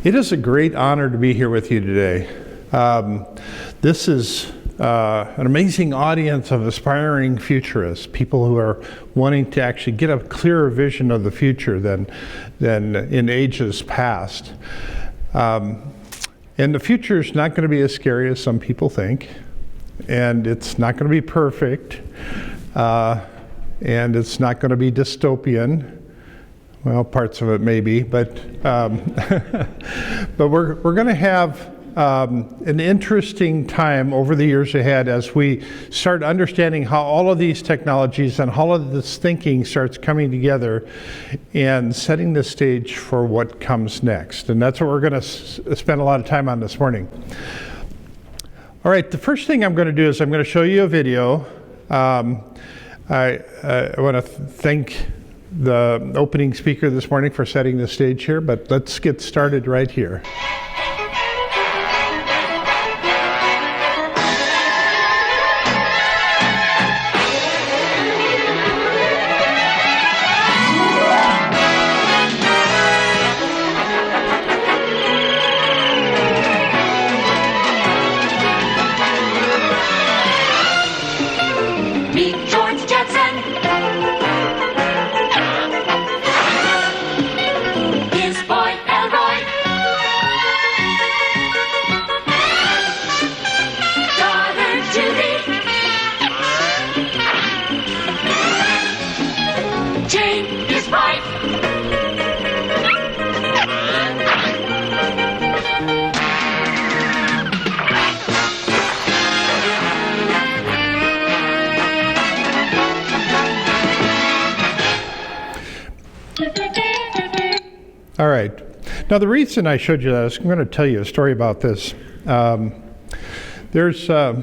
It is a great honor to be here with you today. This is an amazing audience of aspiring futurists, people who are wanting to actually get a clearer vision of the future than in ages past. And the future is not going to be as scary as some people think, and it's not going to be perfect, and it's not going to be dystopian. Well, parts of it may be, but but we're going to have an interesting time over the years ahead as we start understanding how all of these technologies and all of this thinking starts coming together and setting the stage for what comes next. And that's what we're going to spend a lot of time on this morning. All right, the first thing I'm going to do is I'm going to show you a video. I want to thank the opening speaker this morning for setting the stage here, but let's get started right here. All right. Now, the reason I showed you that is I'm going to tell you a story about this. There's the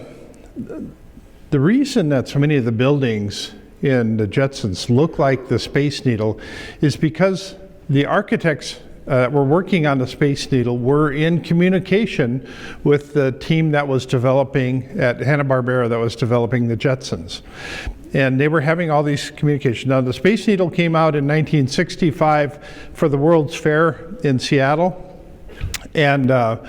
reason that so many of the buildings in the Jetsons look like the Space Needle is because the architects that were working on the Space Needle were in communication with the team that was developing at Hanna-Barbera that was developing the Jetsons. And they were having all these communications. Now, the Space Needle came out in 1965 for the World's Fair in Seattle, and the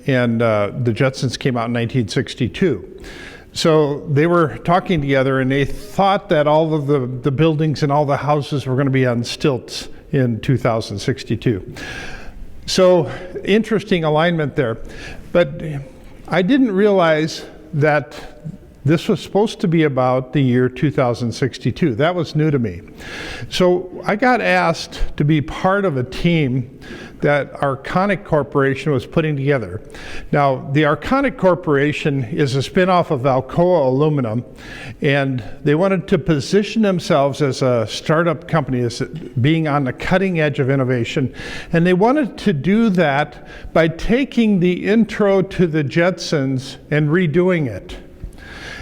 Jetsons came out in 1962. So they were talking together, and they thought that all of the buildings and all the houses were going to be on stilts in 2062. So interesting alignment there. But I didn't realize that this was supposed to be about the year 2062. That was new to me. So I got asked to be part of a team that Arconic Corporation was putting together. Now, the Arconic Corporation is a spin-off of Alcoa Aluminum, and they wanted to position themselves as a startup company, as being on the cutting edge of innovation. And they wanted to do that by taking the intro to the Jetsons and redoing it.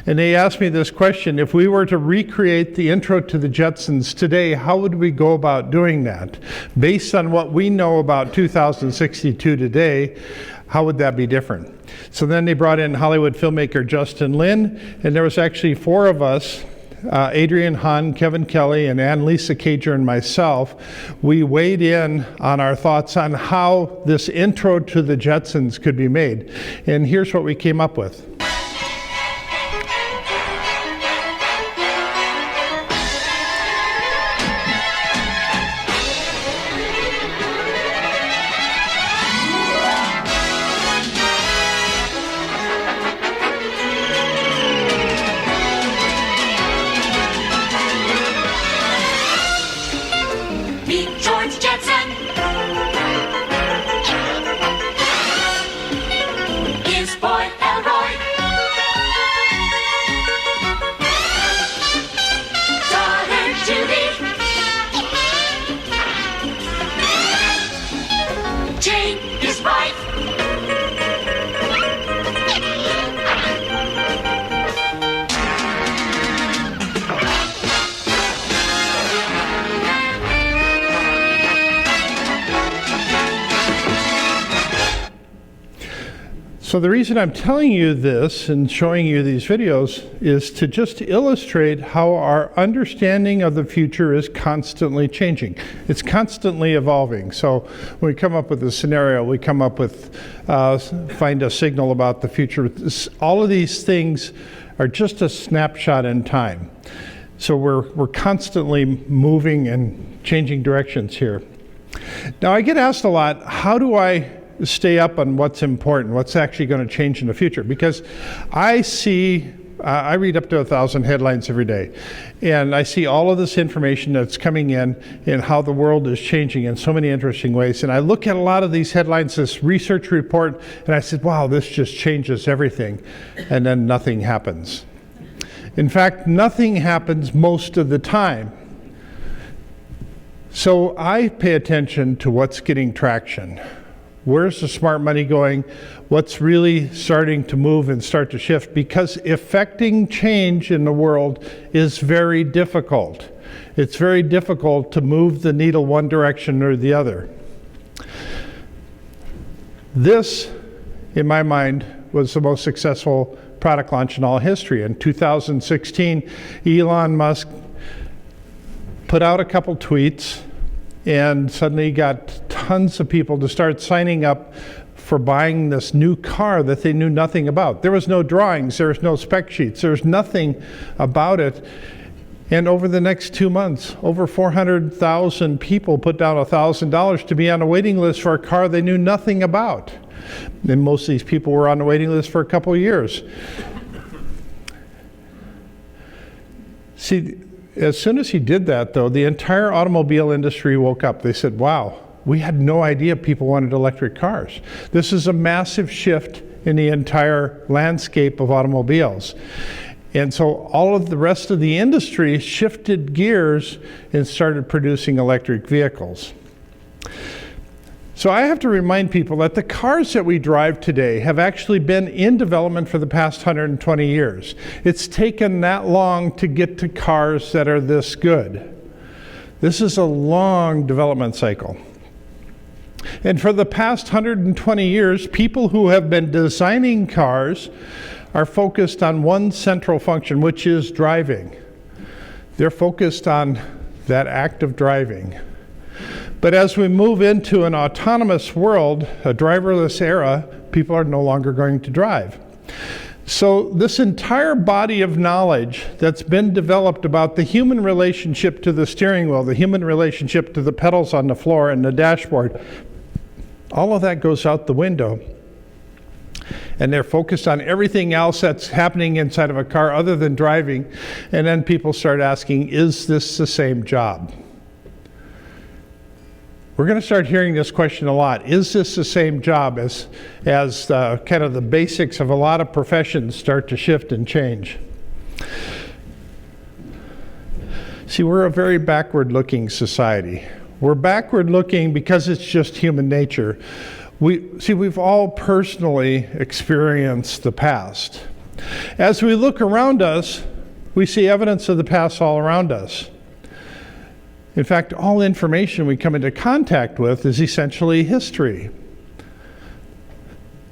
And they asked me this question: if we were to recreate the intro to the Jetsons today, how would we go about doing that? Based on what we know about 2062 today, how would that be different? So then they brought in Hollywood filmmaker Justin Lin, and there was actually four of us, Adrian Hahn, Kevin Kelly, and Annalisa Cager and myself. We weighed in on our thoughts on how this intro to the Jetsons could be made. And here's what we came up with. Boy Elroy. So the reason I'm telling you this and showing you these videos is to just illustrate how our understanding of the future is constantly changing. It's constantly evolving. So when we come up with a scenario, we come up with, find a signal about the future. All of these things are just a snapshot in time. So we're constantly moving and changing directions here. Now I get asked a lot, how do I stay up on what's important, what's actually going to change in the future? Because I see, I read up to 1,000 headlines every day, and I see all of this information that's coming in and how the world is changing in so many interesting ways. And I look at a lot of these headlines, this research report, and I said, wow, this just changes everything. And then nothing happens. In fact, nothing happens most of the time. So I pay attention to what's getting traction. Where's the smart money going? What's really starting to move and start to shift? Because effecting change in the world is very difficult. It's very difficult to move the needle one direction or the other. This, in my mind, was the most successful product launch in all history. In 2016, Elon Musk put out a couple tweets and suddenly got tons of people to start signing up for buying this new car that they knew nothing about. There was no drawings, there was no spec sheets, there was nothing about it. And over the next 2 months, over 400,000 people put down $1,000 to be on a waiting list for a car they knew nothing about. And most of these people were on the waiting list for a couple of years. See, as soon as he did that, though, the entire automobile industry woke up. They said, wow, we had no idea people wanted electric cars. This is a massive shift in the entire landscape of automobiles. And so all of the rest of the industry shifted gears and started producing electric vehicles. So I have to remind people that the cars that we drive today have actually been in development for the past 120 years. It's taken that long to get to cars that are this good. This is a long development cycle. And for the past 120 years, people who have been designing cars are focused on one central function, which is driving. They're focused on that act of driving. But as we move into an autonomous world, a driverless era, people are no longer going to drive. So this entire body of knowledge that's been developed about the human relationship to the steering wheel, the human relationship to the pedals on the floor and the dashboard, all of that goes out the window. And they're focused on everything else that's happening inside of a car other than driving. And then people start asking, is this the same job? We're going to start hearing this question a lot. Is this the same job as kind of the basics of a lot of professions start to shift and change? See, we're a very backward-looking society. We're backward-looking because it's just human nature. We've all personally experienced the past. As we look around us, we see evidence of the past all around us. In fact, all information we come into contact with is essentially history.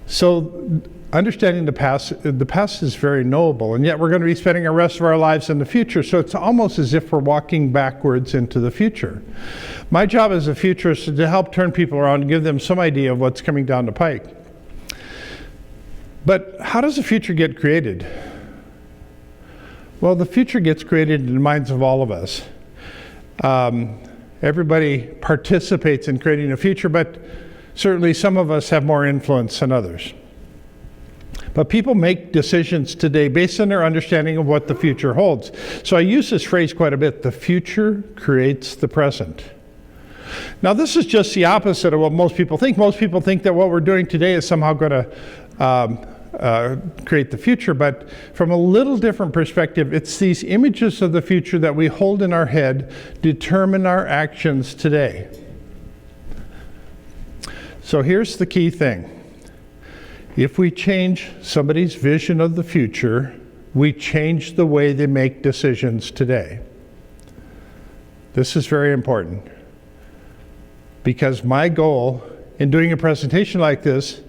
So understanding the past is very knowable, and yet we're going to be spending the rest of our lives in the future, so it's almost as if we're walking backwards into the future. My job as a futurist is to help turn people around and give them some idea of what's coming down the pike. But how does the future get created? Well, the future gets created in the minds of all of us. Everybody participates in creating a future, but certainly some of us have more influence than others. But people make decisions today based on their understanding of what the future holds. So I use this phrase quite a bit: the future creates the present. Now this is just the opposite of what most people think. Most people think that what we're doing today is somehow going to create the future, but from a little different perspective, it's these images of the future that we hold in our head determine our actions today. So here's the key thing. If we change somebody's vision of the future, we change the way they make decisions today. This is very important, because my goal in doing a presentation like this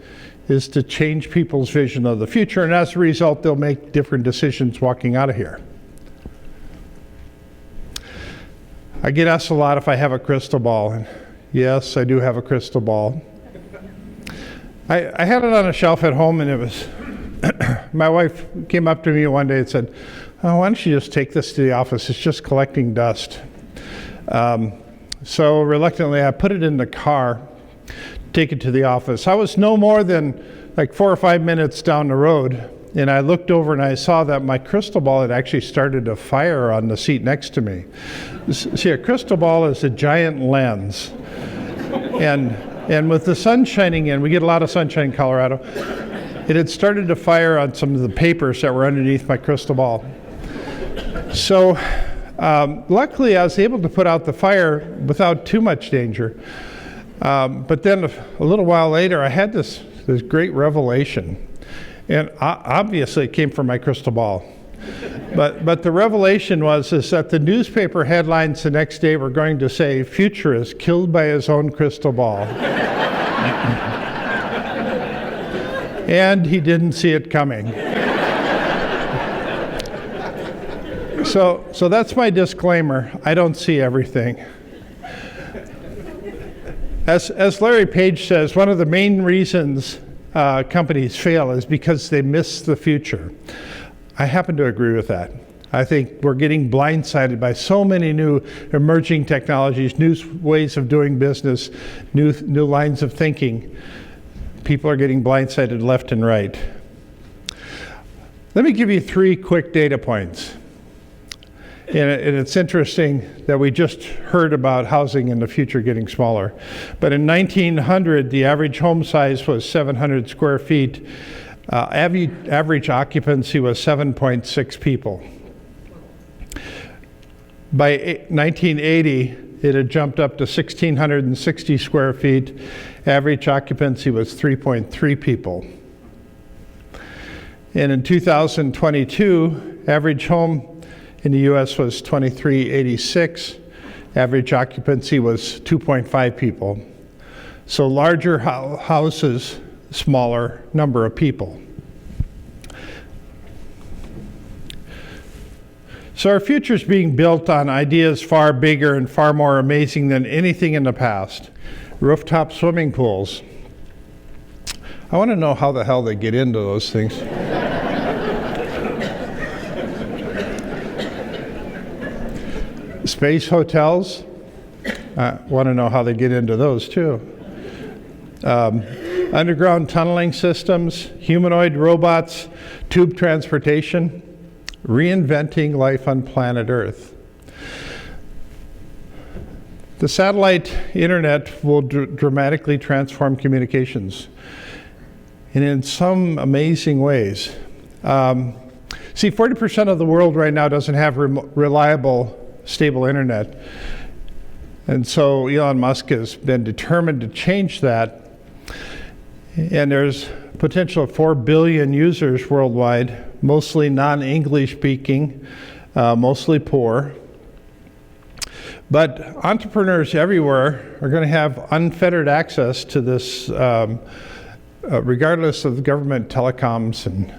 is to change people's vision of the future, and as a result, they'll make different decisions walking out of here. I get asked a lot if I have a crystal ball, and yes, I do have a crystal ball. I had it on a shelf at home, and it was, my wife came up to me one day and said, "Oh, why don't you just take this to the office? It's just collecting dust." So reluctantly, I put it in the car, take it to the office. I was no more than like 4 or 5 minutes down the road, and I looked over and I saw that my crystal ball had actually started a fire on the seat next to me. See, a crystal ball is a giant lens. And with the sun shining in, we get a lot of sunshine in Colorado, it had started to fire on some of the papers that were underneath my crystal ball. So luckily, I was able to put out the fire without too much danger. But then a little while later, I had this great revelation. And obviously, it came from my crystal ball. But the revelation is that the newspaper headlines the next day were going to say, "Futurist killed by his own crystal ball." And he didn't see it coming. So that's my disclaimer. I don't see everything. As Larry Page says, one of the main reasons companies fail is because they miss the future. I happen to agree with that. I think we're getting blindsided by so many new emerging technologies, new ways of doing business, new lines of thinking. People are getting blindsided left and right. Let me give you 3 quick data points. And it's interesting that we just heard about housing in the future getting smaller. But in 1900, the average home size was 700 square feet. Average occupancy was 7.6 people. By 1980, it had jumped up to 1,660 square feet. Average occupancy was 3.3 people. And in 2022, average home in the U.S. was 2,386. Average occupancy was 2.5 people. So larger houses, smaller number of people. So our future is being built on ideas far bigger and far more amazing than anything in the past. Rooftop swimming pools. I want to know how the hell they get into those things. Space hotels. I want to know how they get into those too. Underground tunneling systems, humanoid robots, tube transportation, reinventing life on planet Earth. The satellite internet will dramatically transform communications, and in some amazing ways. See, 40% of the world right now doesn't have reliable, stable internet. And so Elon Musk has been determined to change that. And there's potential of 4 billion users worldwide, mostly non-English speaking, mostly poor. But entrepreneurs everywhere are going to have unfettered access to this, regardless of the government telecoms and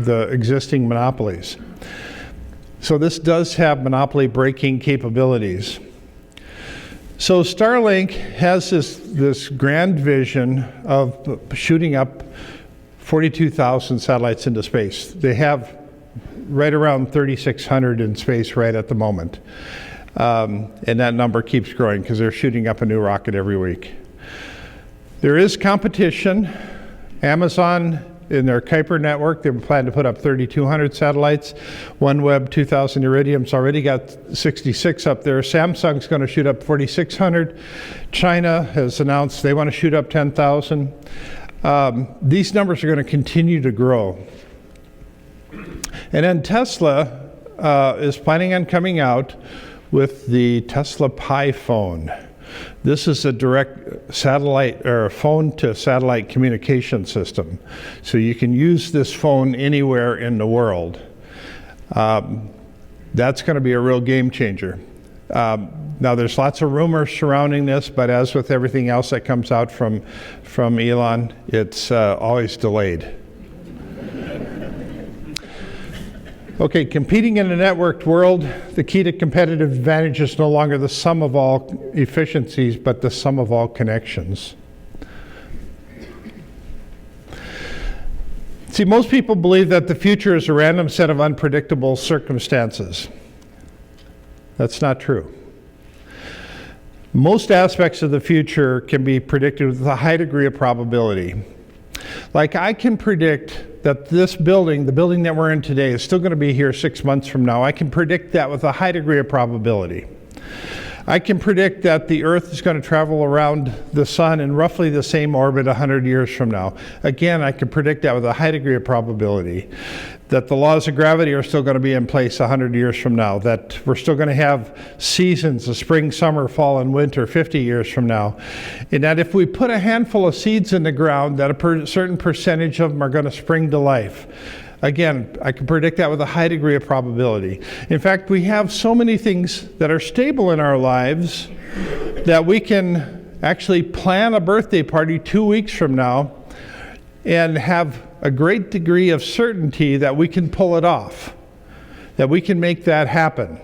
the existing monopolies. So this does have monopoly breaking capabilities. So Starlink has this grand vision of shooting up 42,000 satellites into space. They have right around 3,600 in space right at the moment. And that number keeps growing because they're shooting up a new rocket every week. There is competition. Amazon, in their Kuiper network, they plan to put up 3,200 satellites. OneWeb 2000 Iridium's already got 66 up there. Samsung's going to shoot up 4,600. China has announced they want to shoot up 10,000. These numbers are going to continue to grow. And then Tesla is planning on coming out with the Tesla Pi phone. This is a direct satellite or phone to satellite communication system. So you can use this phone anywhere in the world. That's going to be a real game changer. Now there's lots of rumors surrounding this, but as with everything else that comes out from Elon, it's always delayed. Okay, competing in a networked world, the key to competitive advantage is no longer the sum of all efficiencies, but the sum of all connections. See, most people believe that the future is a random set of unpredictable circumstances. That's not true. Most aspects of the future can be predicted with a high degree of probability. Like, I can predict that this building, the building that we're in today, is still going to be here 6 months from now. I can predict that with a high degree of probability. I can predict that the Earth is going to travel around the sun in roughly the same orbit 100 years from now. Again, I can predict that with a high degree of probability. That the laws of gravity are still going to be in place 100 years from now. That we're still going to have seasons of spring, summer, fall, and winter 50 years from now. And that if we put a handful of seeds in the ground, that a certain percentage of them are going to spring to life. Again, I can predict that with a high degree of probability. In fact, we have so many things that are stable in our lives that we can actually plan a birthday party 2 weeks from now and have a great degree of certainty that we can pull it off, that we can make that happen.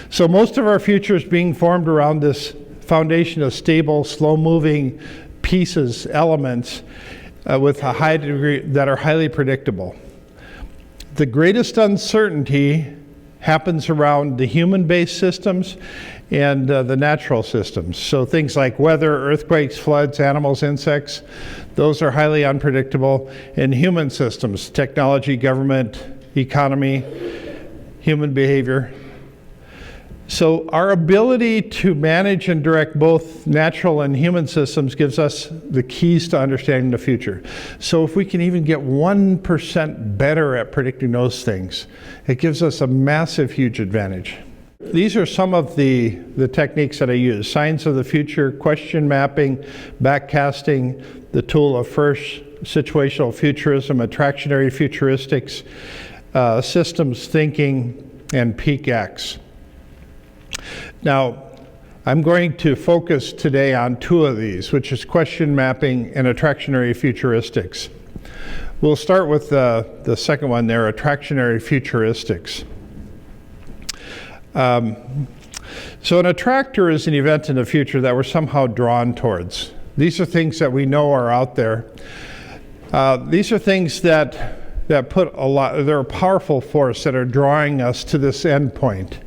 So most of our future is being formed around this foundation of stable, slow-moving pieces, elements, with a high degree that are highly predictable. The greatest uncertainty happens around the human-based systems and the natural systems. So things like weather, earthquakes, floods, animals, insects, those are highly unpredictable. And human systems, technology, government, economy, human behavior. So our ability to manage and direct both natural and human systems gives us the keys to understanding the future. So if we can even get 1% better at predicting those things, it gives us a massive, huge advantage. These are some of the techniques that I use. Signs of the future, question mapping, backcasting, the tool of first situational futurism, attractionary futuristics, systems thinking, and peak X. Now, I'm going to focus today on two of these, which is question mapping and attractionary futuristics. We'll start with the second one there, attractionary futuristics. So an attractor is an event in the future that we're somehow drawn towards. These are things that we know are out there. These are things that put a lot, they're a powerful force that are drawing us to this end point.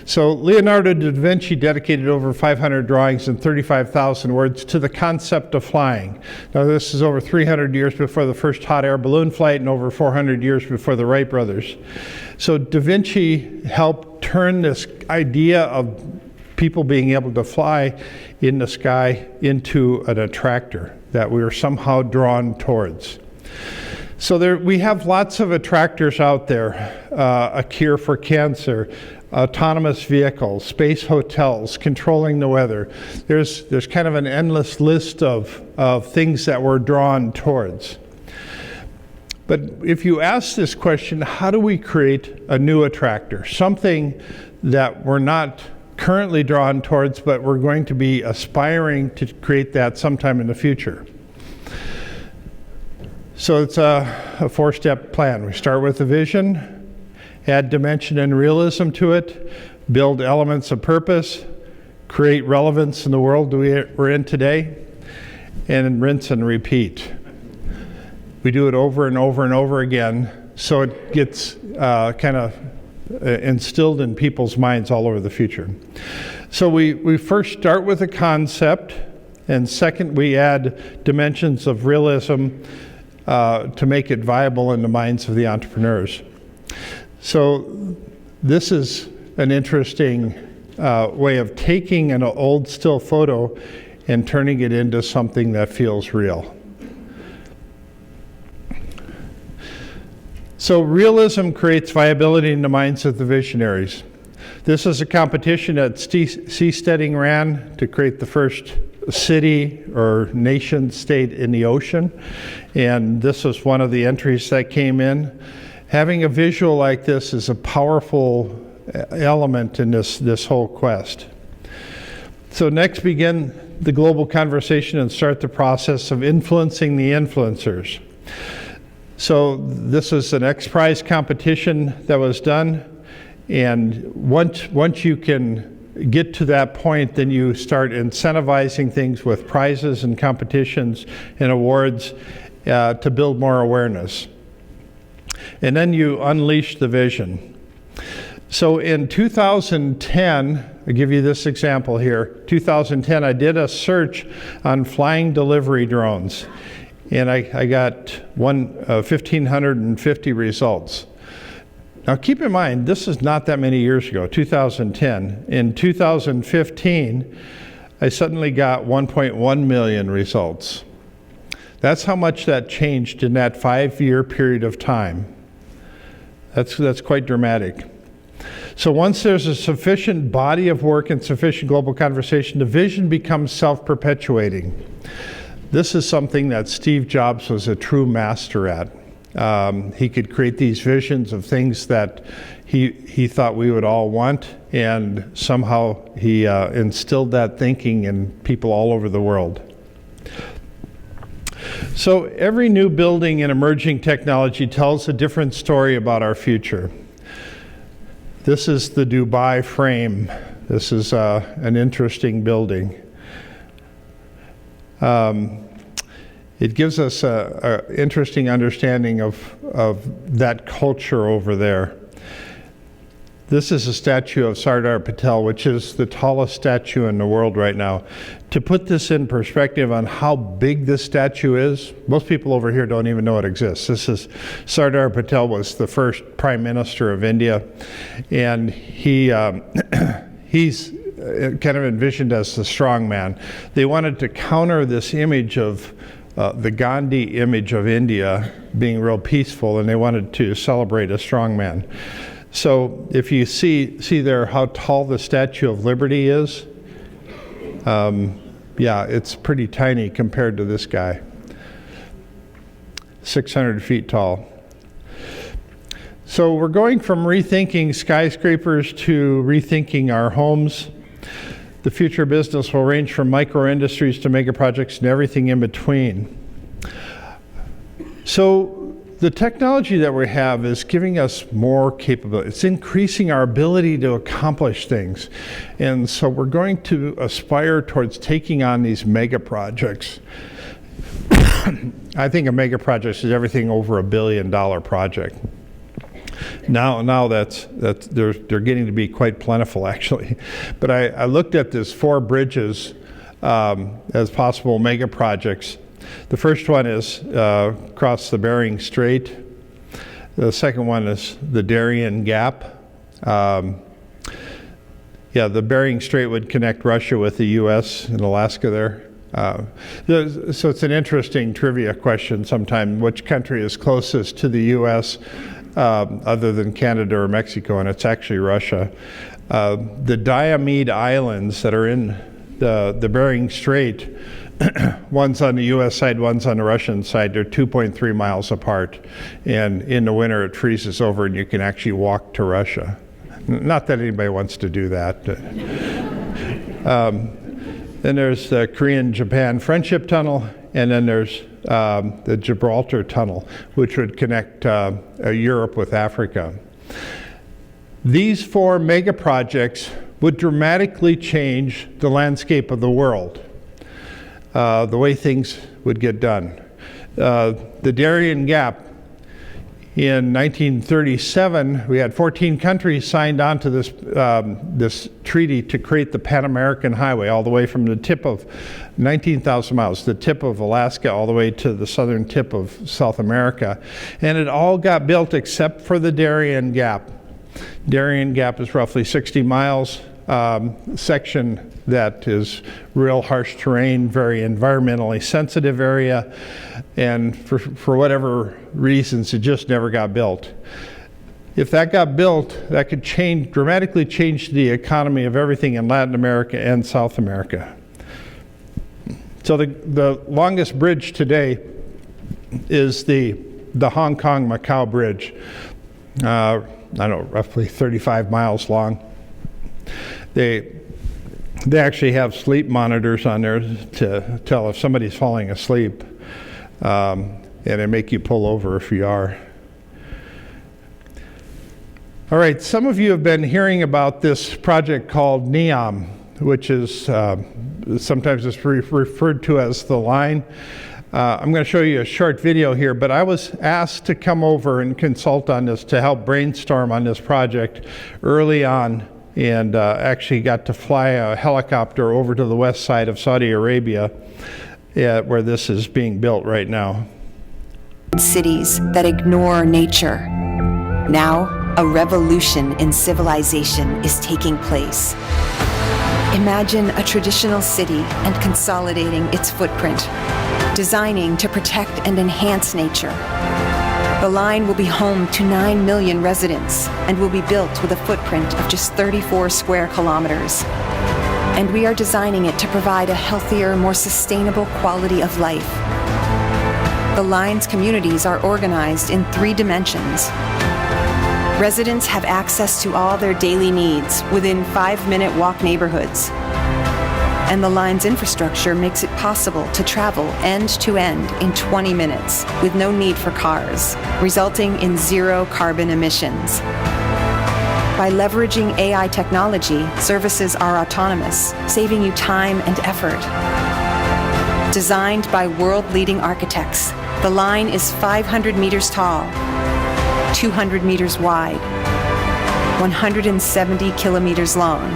So Leonardo da Vinci dedicated over 500 drawings and 35,000 words to the concept of flying. Now this is over 300 years before the first hot air balloon flight and over 400 years before the Wright brothers. So da Vinci helped turn this idea of people being able to fly in the sky into an attractor that we are somehow drawn towards. So we have lots of attractors out there, a cure for cancer, autonomous vehicles, space hotels, controlling the weather. There's kind of an endless list of things that we're drawn towards. But if you ask this question, how do we create a new attractor? Something that we're not currently drawn towards, but we're going to be aspiring to create that sometime in the future. So it's a four-step plan. We start with a vision, add dimension and realism to it, build elements of purpose, create relevance in the world we're in today, and rinse and repeat. We do it over and over and over again, so it gets kind of instilled in people's minds all over the future. So we first start with a concept, and second we add dimensions of realism to make it viable in the minds of the entrepreneurs. So this is an interesting way of taking an old still photo and turning it into something that feels real. So realism creates viability in the minds of the visionaries. This is a competition that Seasteading ran to create the first city or nation state in the ocean, and this was one of the entries that came in. Having a visual like this is a powerful element in this whole quest. So next, begin the global conversation and start the process of influencing the influencers. So this is an X Prize competition that was done, and once you can get to that point, then you start incentivizing things with prizes and competitions and awards to build more awareness. And then you unleash the vision. So in 2010, I'll give you this example here. 2010, I did a search on flying delivery drones, and I got 1,550 results. Now keep in mind, this is not that many years ago, 2010. In 2015, I suddenly got 1.1 million results. That's how much that changed in that 5-year period of time. That's quite dramatic. So once there's a sufficient body of work and sufficient global conversation, the vision becomes self-perpetuating. This is something that Steve Jobs was a true master at. He could create these visions of things that he thought we would all want, and somehow he instilled that thinking in people all over the world. So every new building and emerging technology tells a different story about our future. This is the Dubai frame. This is an interesting building. It gives us an interesting understanding of that culture over there. This is a statue of Sardar Patel, which is the tallest statue in the world right now. To put this in perspective on how big this statue is, most people over here don't even know it exists. Sardar Patel was the first Prime Minister of India, and he's kind of envisioned as the strong man. They wanted to counter this image of the Gandhi image of India being real peaceful, and they wanted to celebrate a strong man. So if you see there how tall the Statue of Liberty is, yeah, it's pretty tiny compared to this guy. 600 feet tall. So we're going from rethinking skyscrapers to rethinking our homes. The future business will range from micro industries to mega projects and everything in between. So the technology that we have is giving us more capability. It's increasing our ability to accomplish things. And so we're going to aspire towards taking on these mega projects. I think a mega project is everything over $1 billion project. Now they're getting to be quite plentiful, actually. But I looked at this 4 bridges as possible mega projects. The first one is across the Bering Strait. The second one is the Darien Gap. The Bering Strait would connect Russia with the U.S. and Alaska there. So it's an interesting trivia question sometime. Which country is closest to the U.S. Other than Canada or Mexico? And it's actually Russia. The Diomede Islands that are in the Bering Strait, one's on the U.S. side, one's on the Russian side. They're 2.3 miles apart. And in the winter, it freezes over, and you can actually walk to Russia. Not that anybody wants to do that. Then there's the Korean-Japan Friendship Tunnel, and then there's the Gibraltar Tunnel, which would connect Europe with Africa. These 4 mega projects would dramatically change the landscape of the world, the way things would get done. The Darien Gap, in 1937, we had 14 countries signed on to this treaty to create the Pan-American Highway, all the way from the tip of 19,000 miles, the tip of Alaska, all the way to the southern tip of South America. And it all got built except for the Darien Gap. Darien Gap is roughly 60 miles, section that is real harsh terrain, very environmentally sensitive area, and for whatever reasons, it just never got built. If that got built, that could dramatically change the economy of everything in Latin America and South America. So the longest bridge today is the Hong Kong-Macau bridge. I don't know, roughly 35 miles long. They actually have sleep monitors on there to tell if somebody's falling asleep, and they make you pull over if you are. All right, some of you have been hearing about this project called NEOM, which is sometimes it's referred to as the line. I'm going to show you a short video here, but I was asked to come over and consult on this to help brainstorm on this project early on, and actually got to fly a helicopter over to the west side of Saudi Arabia, where this is being built right now. Cities that ignore nature. Now, a revolution in civilization is taking place. Imagine a traditional city and consolidating its footprint, designing to protect and enhance nature. The line will be home to 9 million residents and will be built with a footprint of just 34 square kilometers. And we are designing it to provide a healthier, more sustainable quality of life. The line's communities are organized in 3 dimensions. Residents have access to all their daily needs within 5-minute walk neighborhoods. And the line's infrastructure makes it possible to travel end-to-end in 20 minutes with no need for cars, resulting in 0 carbon emissions. By leveraging AI technology, services are autonomous, saving you time and effort. Designed by world-leading architects, the line is 500 meters tall, 200 meters wide, 170 kilometers long,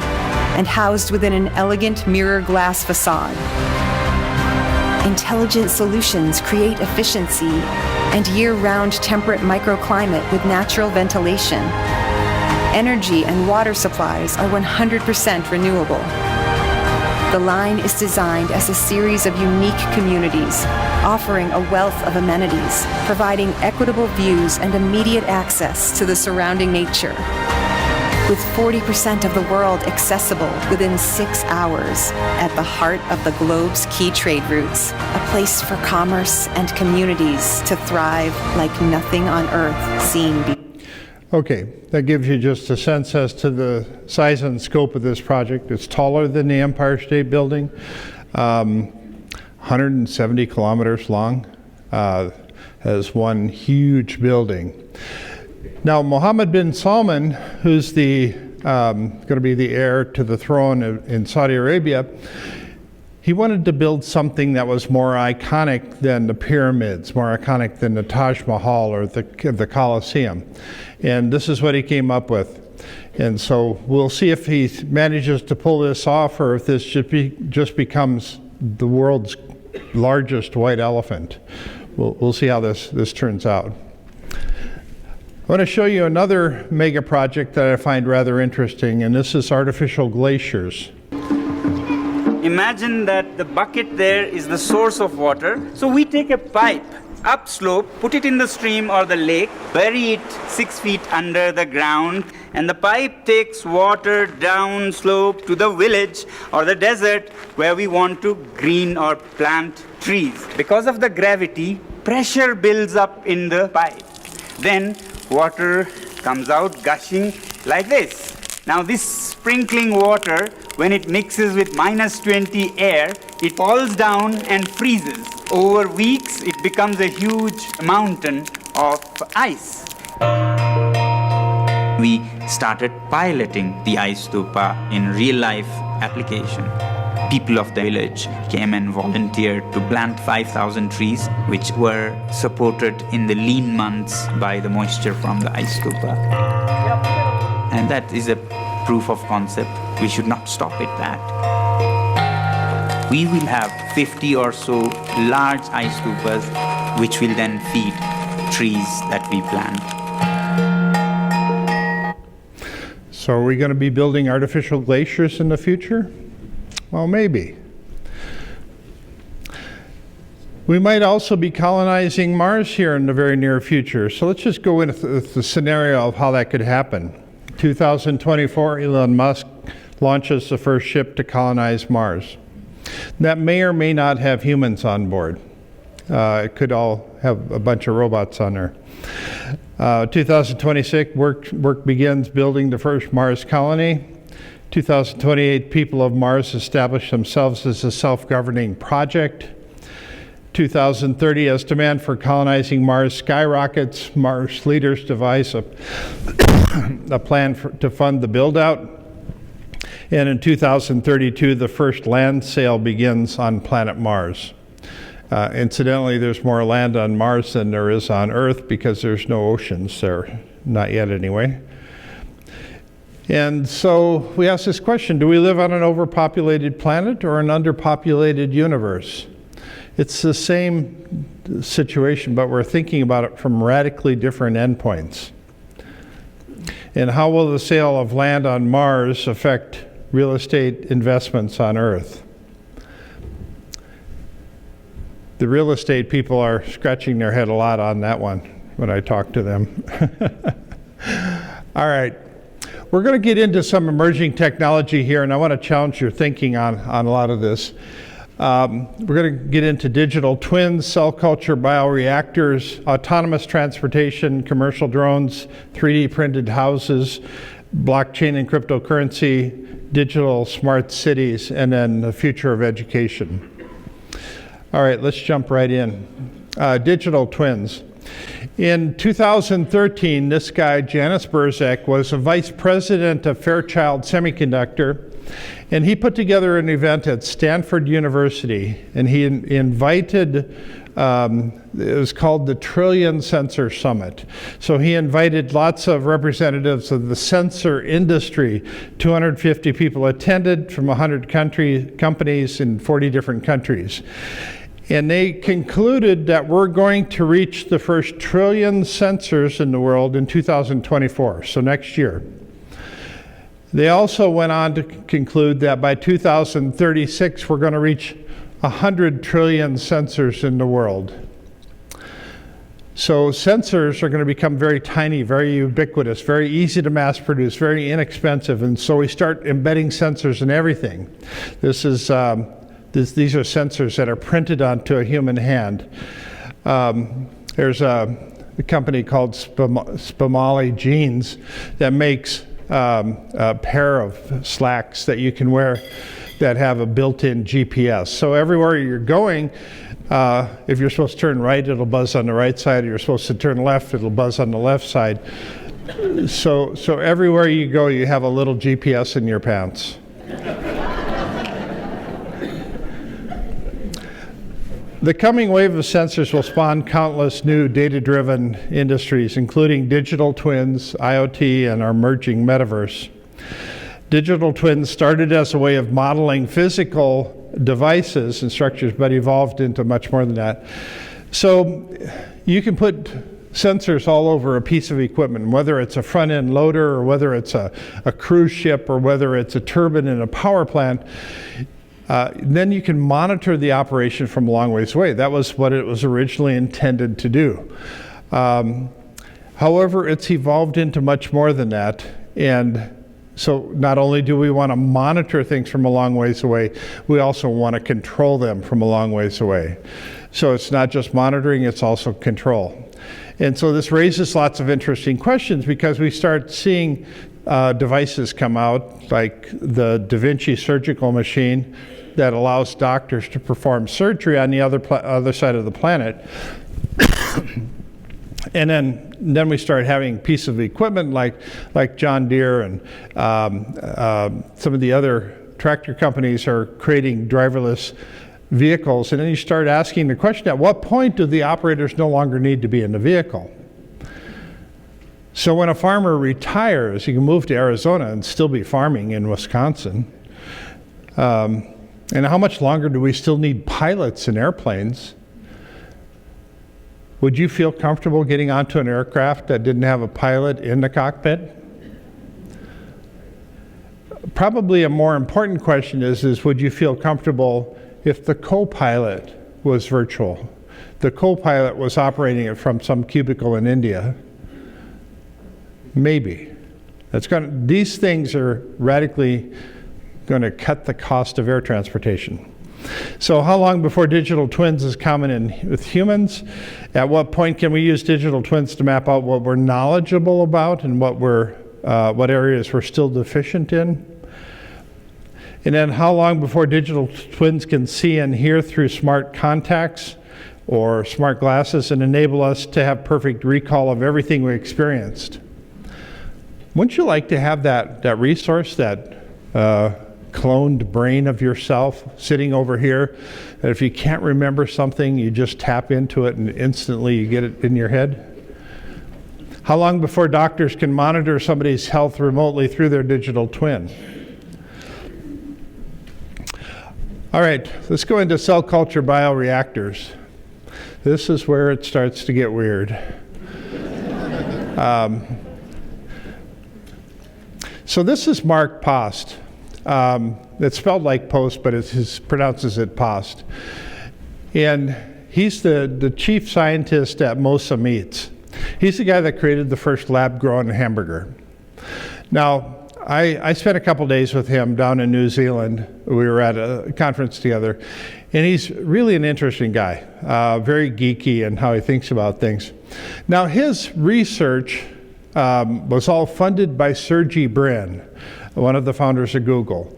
and housed within an elegant mirror glass facade. Intelligent solutions create efficiency and year-round temperate microclimate with natural ventilation. Energy and water supplies are 100% renewable. The line is designed as a series of unique communities, offering a wealth of amenities, providing equitable views and immediate access to the surrounding nature. With 40% of the world accessible within 6 hours, at the heart of the globe's key trade routes, a place for commerce and communities to thrive like nothing on Earth seen before. Okay, that gives you just a sense as to the size and scope of this project. It's taller than the Empire State Building, 170 kilometers long, has one huge building. Now, Mohammed bin Salman, who's going to be the heir to the throne in Saudi Arabia, he wanted to build something that was more iconic than the pyramids, more iconic than the Taj Mahal or the Colosseum. And this is what he came up with. And so we'll see if he manages to pull this off, or if this just becomes the world's largest white elephant. We'll see how this turns out. I want to show you another mega project that I find rather interesting, and this is artificial glaciers. Imagine that the bucket there is the source of water. So we take a pipe upslope, put it in the stream or the lake, bury it 6 feet under the ground, and the pipe takes water down slope to the village or the desert where we want to green or plant trees. Because of the gravity, pressure builds up in the pipe. Then water comes out gushing like this. Now this sprinkling water, when it mixes with -20 air, it falls down and freezes. Over weeks, it becomes a huge mountain of ice. We started piloting the ice stupa in real-life application. People of the village came and volunteered to plant 5,000 trees, which were supported in the lean months by the moisture from the ice stupa. And that is a proof of concept. We should not stop at that. We will have 50 or so large ice stupas, which will then feed trees that we plant. So are we going to be building artificial glaciers in the future? Well, maybe. We might also be colonizing Mars here in the very near future. So let's just go into the scenario of how that could happen. 2024, Elon Musk launches the first ship to colonize Mars. That may or may not have humans on board. It could all have a bunch of robots on there. 2026, work begins building the first Mars colony. 2028, people of Mars establish themselves as a self-governing project. 2030, as demand for colonizing Mars skyrockets, Mars leaders devise a plan to fund the build-out. And in 2032, the first land sale begins on planet Mars. Incidentally, there's more land on Mars than there is on Earth because there's no oceans there, not yet anyway. And so we ask this question, do we live on an overpopulated planet or an underpopulated universe? It's the same situation, but we're thinking about it from radically different endpoints. And how will the sale of land on Mars affect real estate investments on Earth? The real estate people are scratching their head a lot on that one when I talk to them. All right. We're going to get into some emerging technology here, and I want to challenge your thinking on a lot of this. We're going to get into digital twins, cell culture, bioreactors, autonomous transportation, commercial drones, 3D printed houses, blockchain and cryptocurrency, digital smart cities, and then the future of education. All right, let's jump right in. Digital twins. In 2013, this guy, Janis Burzek, was a vice president of Fairchild Semiconductor, and he put together an event at Stanford University, and he invited, it was called the Trillion Sensor Summit. So he invited lots of representatives of the sensor industry. 250 people attended from 100 companies in 40 different countries. And they concluded that we're going to reach the first trillion sensors in the world in 2024, so next year. They also went on to conclude that by 2036, we're going to reach 100 trillion sensors in the world. So sensors are going to become very tiny, very ubiquitous, very easy to mass produce, very inexpensive, and so we start embedding sensors in everything. These are sensors that are printed onto a human hand. There's a company called Spumali Jeans that makes a pair of slacks that you can wear that have a built-in GPS. So everywhere you're going, if you're supposed to turn right, it'll buzz on the right side. If you're supposed to turn left, it'll buzz on the left side. So everywhere you go, you have a little GPS in your pants. The coming wave of sensors will spawn countless new data-driven industries, including digital twins, IoT, and our emerging metaverse. Digital twins started as a way of modeling physical devices and structures, but evolved into much more than that. So you can put sensors all over a piece of equipment, whether it's a front-end loader, or whether it's a cruise ship, or whether it's a turbine in a power plant. Then you can monitor the operation from a long ways away. That was what it was originally intended to do. However, it's evolved into much more than that. And so not only do we want to monitor things from a long ways away, we also want to control them from a long ways away. So it's not just monitoring, it's also control. And so this raises lots of interesting questions because we start seeing devices come out like the DaVinci surgical machine that allows doctors to perform surgery on the other side of the planet. And then we start having pieces of equipment like John Deere and some of the other tractor companies are creating driverless vehicles. And then you start asking the question, at what point do the operators no longer need to be in the vehicle? So when a farmer retires, he can move to Arizona and still be farming in Wisconsin. And how much longer do we still need pilots in airplanes? Would you feel comfortable getting onto an aircraft that didn't have a pilot in the cockpit? Probably a more important question is would you feel comfortable if the co-pilot was virtual? The co-pilot was operating it from some cubicle in India. Maybe. These things are radically going to cut the cost of air transportation. So how long before digital twins is common with humans? At what point can we use digital twins to map out what we're knowledgeable about and what areas we're still deficient in? And then how long before digital twins can see and hear through smart contacts or smart glasses and enable us to have perfect recall of everything we experienced? Wouldn't you like to have that resource, that cloned brain of yourself sitting over here, that if you can't remember something, you just tap into it and instantly you get it in your head? How long before doctors can monitor somebody's health remotely through their digital twin? All right, let's go into cell culture bioreactors. This is where it starts to get weird. So this is Mark Post. It's spelled like post, but he pronounces it Post. And he's the chief scientist at Mosa Meats. He's the guy that created the first lab-grown hamburger. Now, I spent a couple days with him down in New Zealand. We were at a conference together, and he's really an interesting guy, very geeky in how he thinks about things. Now, his research was all funded by Sergey Brin, one of the founders of Google.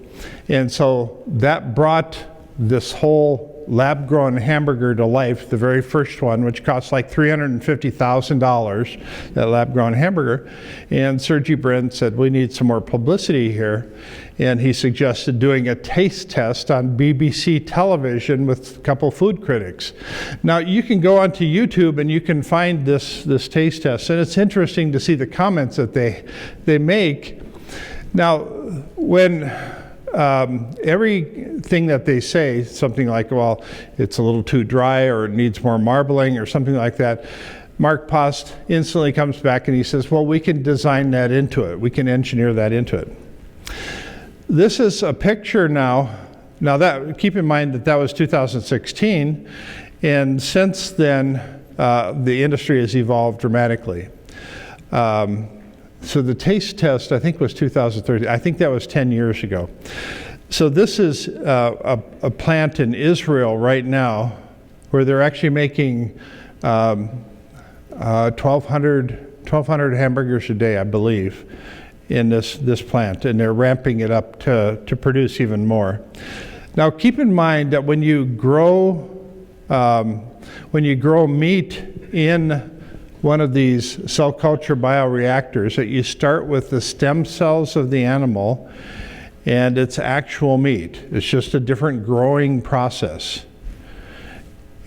And so that brought this whole lab-grown hamburger to life, the very first one, which cost like $350,000, that lab-grown hamburger. And Sergey Brin said, we need some more publicity here. And he suggested doing a taste test on BBC television with a couple food critics. Now, you can go onto YouTube and you can find this taste test. And it's interesting to see the comments that they make. Now, when everything that they say, something like, well, it's a little too dry or it needs more marbling or something like that, Mark Post instantly comes back and he says, well, we can design that into it. We can engineer that into it. This is a picture now. Now, that, keep in mind that was 2016, and since then, the industry has evolved dramatically. So the taste test, I think, was 2013. I think that was 10 years ago. So this is a plant in Israel right now where they're actually making 1,200 hamburgers a day, I believe, in this plant, and they're ramping it up to produce even more. Now, keep in mind that when you grow meat in one of these cell culture bioreactors, that you start with the stem cells of the animal and it's actual meat. It's just a different growing process.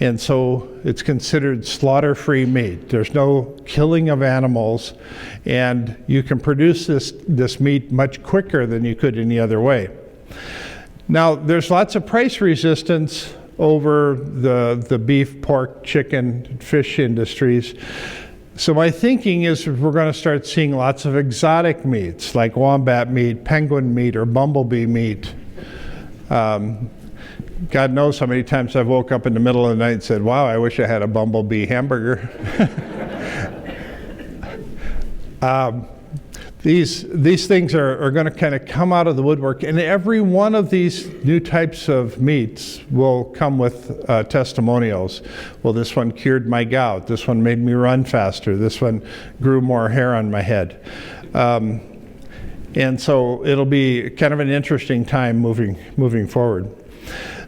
And so it's considered slaughter-free meat. There's no killing of animals, and you can produce this meat much quicker than you could any other way. Now, there's lots of price resistance over the beef, pork, chicken, fish industries. So my thinking is we're going to start seeing lots of exotic meats like wombat meat, penguin meat, or bumblebee meat. God knows how many times I've woke up in the middle of the night and said, wow, I wish I had a bumblebee hamburger. These things are going to kind of come out of the woodwork, and every one of these new types of meats will come with testimonials. Well, this one cured my gout. This one made me run faster. This one grew more hair on my head. And so it'll be kind of an interesting time moving forward.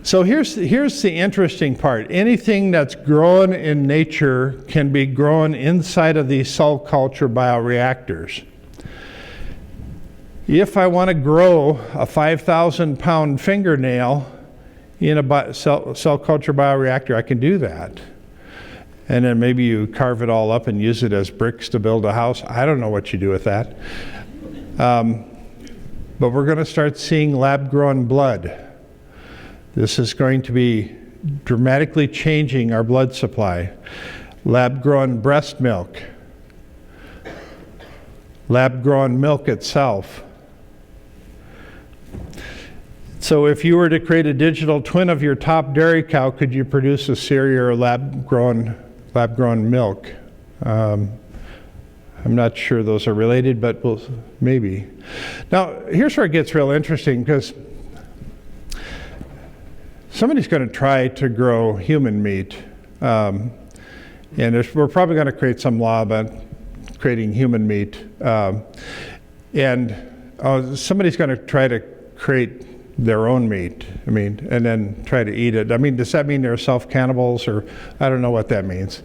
So here's the interesting part. Anything that's grown in nature can be grown inside of these cell culture bioreactors. If I want to grow a 5,000-pound fingernail in a cell culture bioreactor, I can do that. And then maybe you carve it all up and use it as bricks to build a house. I don't know what you do with that. But we're going to start seeing lab-grown blood. This is going to be dramatically changing our blood supply. Lab-grown breast milk. Lab-grown milk itself. So if you were to create a digital twin of your top dairy cow, could you produce a Syria lab-grown milk? I'm not sure those are related, but maybe. Now, here's where it gets real interesting, because somebody's going to try to grow human meat. And we're probably going to create some law about creating human meat. Somebody's going to try to create their own meat, and then try to eat it. Does that mean they're self-cannibals, or I don't know what that means.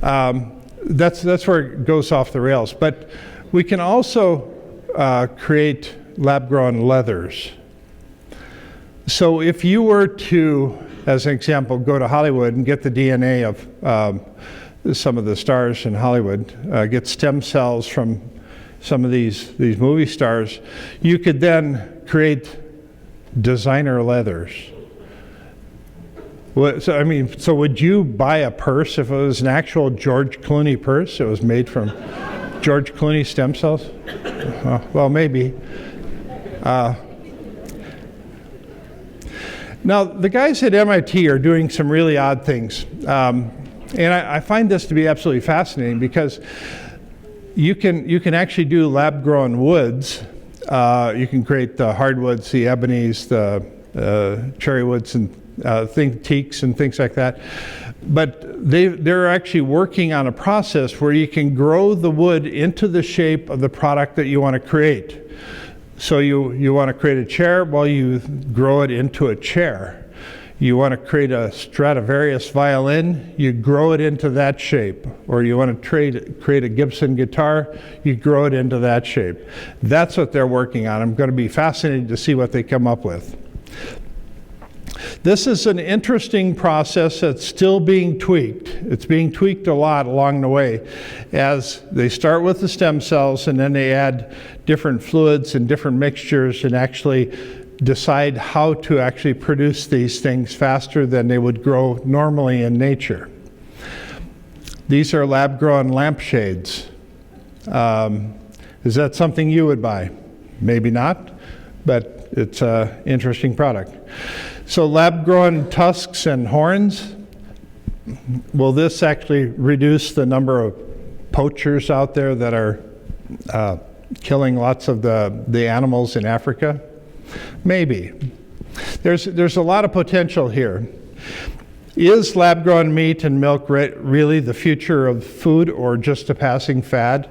That's where it goes off the rails. But we can also create lab-grown leathers. So if you were to, as an example, go to Hollywood and get the DNA of some of the stars in Hollywood, get stem cells from some of these movie stars, you could then create designer leathers. So would you buy a purse if it was an actual George Clooney purse? It was made from George Clooney stem cells? Well, maybe. Now, the guys at MIT are doing some really odd things. And I find this to be absolutely fascinating, because you can actually do lab-grown woods. You can create the hardwoods, the ebonies, the cherry woods, and teaks and things like that. But they're actually working on a process where you can grow the wood into the shape of the product that you want to create. So you want to create a chair, well, you grow it into a chair. You want to create a Stradivarius violin, you grow it into that shape. Or you want to create a Gibson guitar, you grow it into that shape. That's what they're working on. I'm going to be fascinated to see what they come up with. This is an interesting process that's still being tweaked. It's being tweaked a lot along the way, as they start with the stem cells and then they add different fluids and different mixtures and actually decide how to actually produce these things faster than they would grow normally in nature. These are lab-grown lampshades. Is that something you would buy? Maybe not, but it's an interesting product. So lab-grown tusks and horns, will this actually reduce the number of poachers out there that are killing lots of the animals in Africa? Maybe. There's a lot of potential here. Is lab-grown meat and milk really the future of food, or just a passing fad?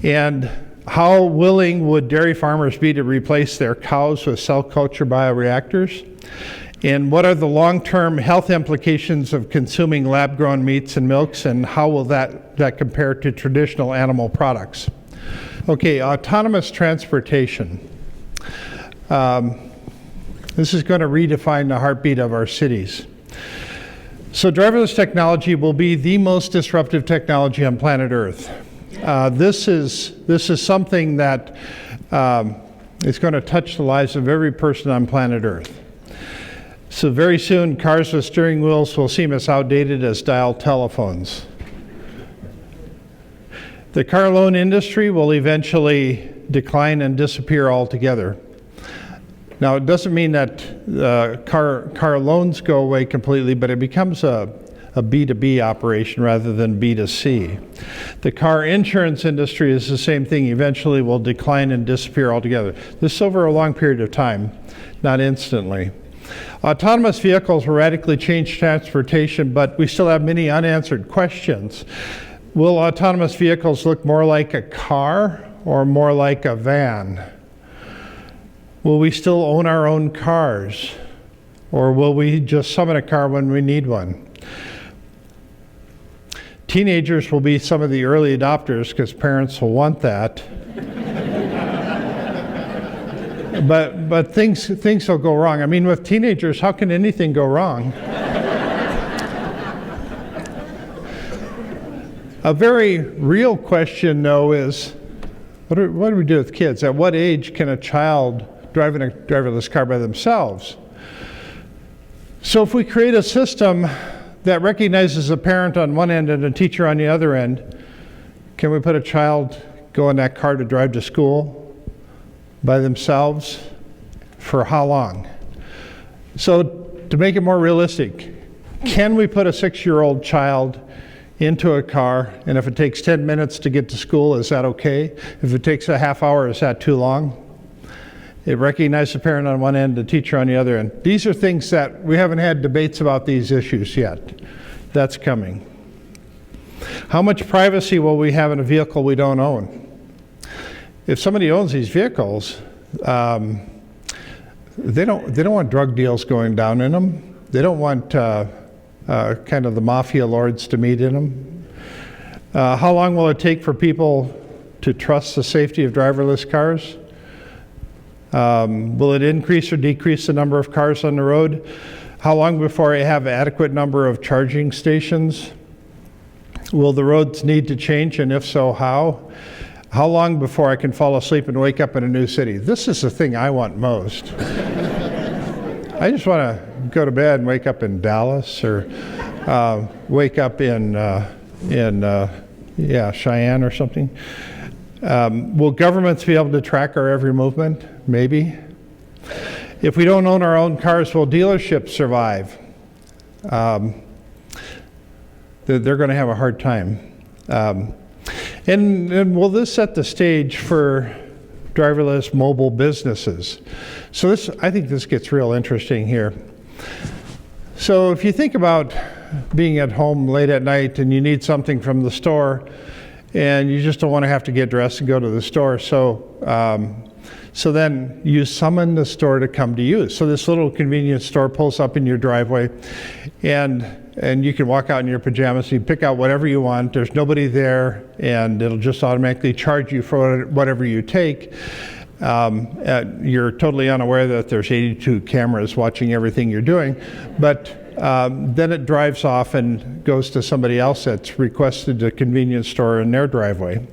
And how willing would dairy farmers be to replace their cows with cell culture bioreactors? And what are the long-term health implications of consuming lab-grown meats and milks, and how will that compare to traditional animal products? Okay, autonomous transportation. This is going to redefine the heartbeat of our cities. So driverless technology will be the most disruptive technology on planet Earth. This is something that is going to touch the lives of every person on planet Earth. So very soon, cars with steering wheels will seem as outdated as dial telephones. The car loan industry will eventually decline and disappear altogether. Now, it doesn't mean that car loans go away completely, but it becomes a B2B operation rather than B2C. The car insurance industry is the same thing. Eventually will decline and disappear altogether. This is over a long period of time, not instantly. Autonomous vehicles will radically change transportation, but we still have many unanswered questions. Will autonomous vehicles look more like a car or more like a van? Will we still own our own cars, or will we just summon a car when we need one? Teenagers will be some of the early adopters because parents will want that. But things will go wrong. With teenagers, how can anything go wrong? A very real question, though, is what do we do with kids? At what age can a child drive in a driverless car by themselves? So if we create a system that recognizes a parent on one end and a teacher on the other end, can we put a child go in that car to drive to school by themselves? For how long? So to make it more realistic, can we put a 6-year-old child into a car, and if it takes 10 minutes to get to school, is that okay? If it takes a half hour, is that too long? It recognizes the parent on one end, the teacher on the other end. These are things that we haven't had debates about these issues yet. That's coming. How much privacy will we have in a vehicle we don't own? If somebody owns these vehicles, they don't want drug deals going down in them. They don't want kind of the mafia lords to meet in them. How long will it take for people to trust the safety of driverless cars? Will it increase or decrease the number of cars on the road? How long before I have adequate number of charging stations? Will the roads need to change, and if so, how? How long before I can fall asleep and wake up in a new city? This is the thing I want most. I just want to go to bed and wake up in Dallas, or wake up in Cheyenne or something. Will governments be able to track our every movement? Maybe. If we don't own our own cars, will dealerships survive? They're going to have a hard time. And will this set the stage for driverless mobile businesses? So I think this gets real interesting here. So if you think about being at home late at night and you need something from the store, and you just don't want to have to get dressed and go to the store, so then you summon the store to come to you. So this little convenience store pulls up in your driveway, and you can walk out in your pajamas, you pick out whatever you want, there's nobody there, and it'll just automatically charge you for whatever you take. You're totally unaware that there's 82 cameras watching everything you're doing, but then it drives off and goes to somebody else that's requested a convenience store in their driveway.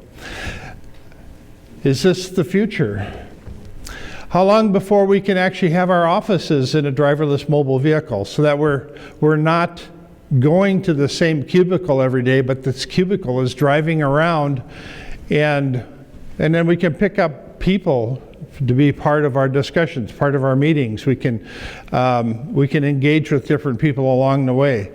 Is this the future? How long before we can actually have our offices in a driverless mobile vehicle, so that we're not going to the same cubicle every day, but this cubicle is driving around, and then we can pick up people to be part of our discussions, part of our meetings. We can engage with different people along the way.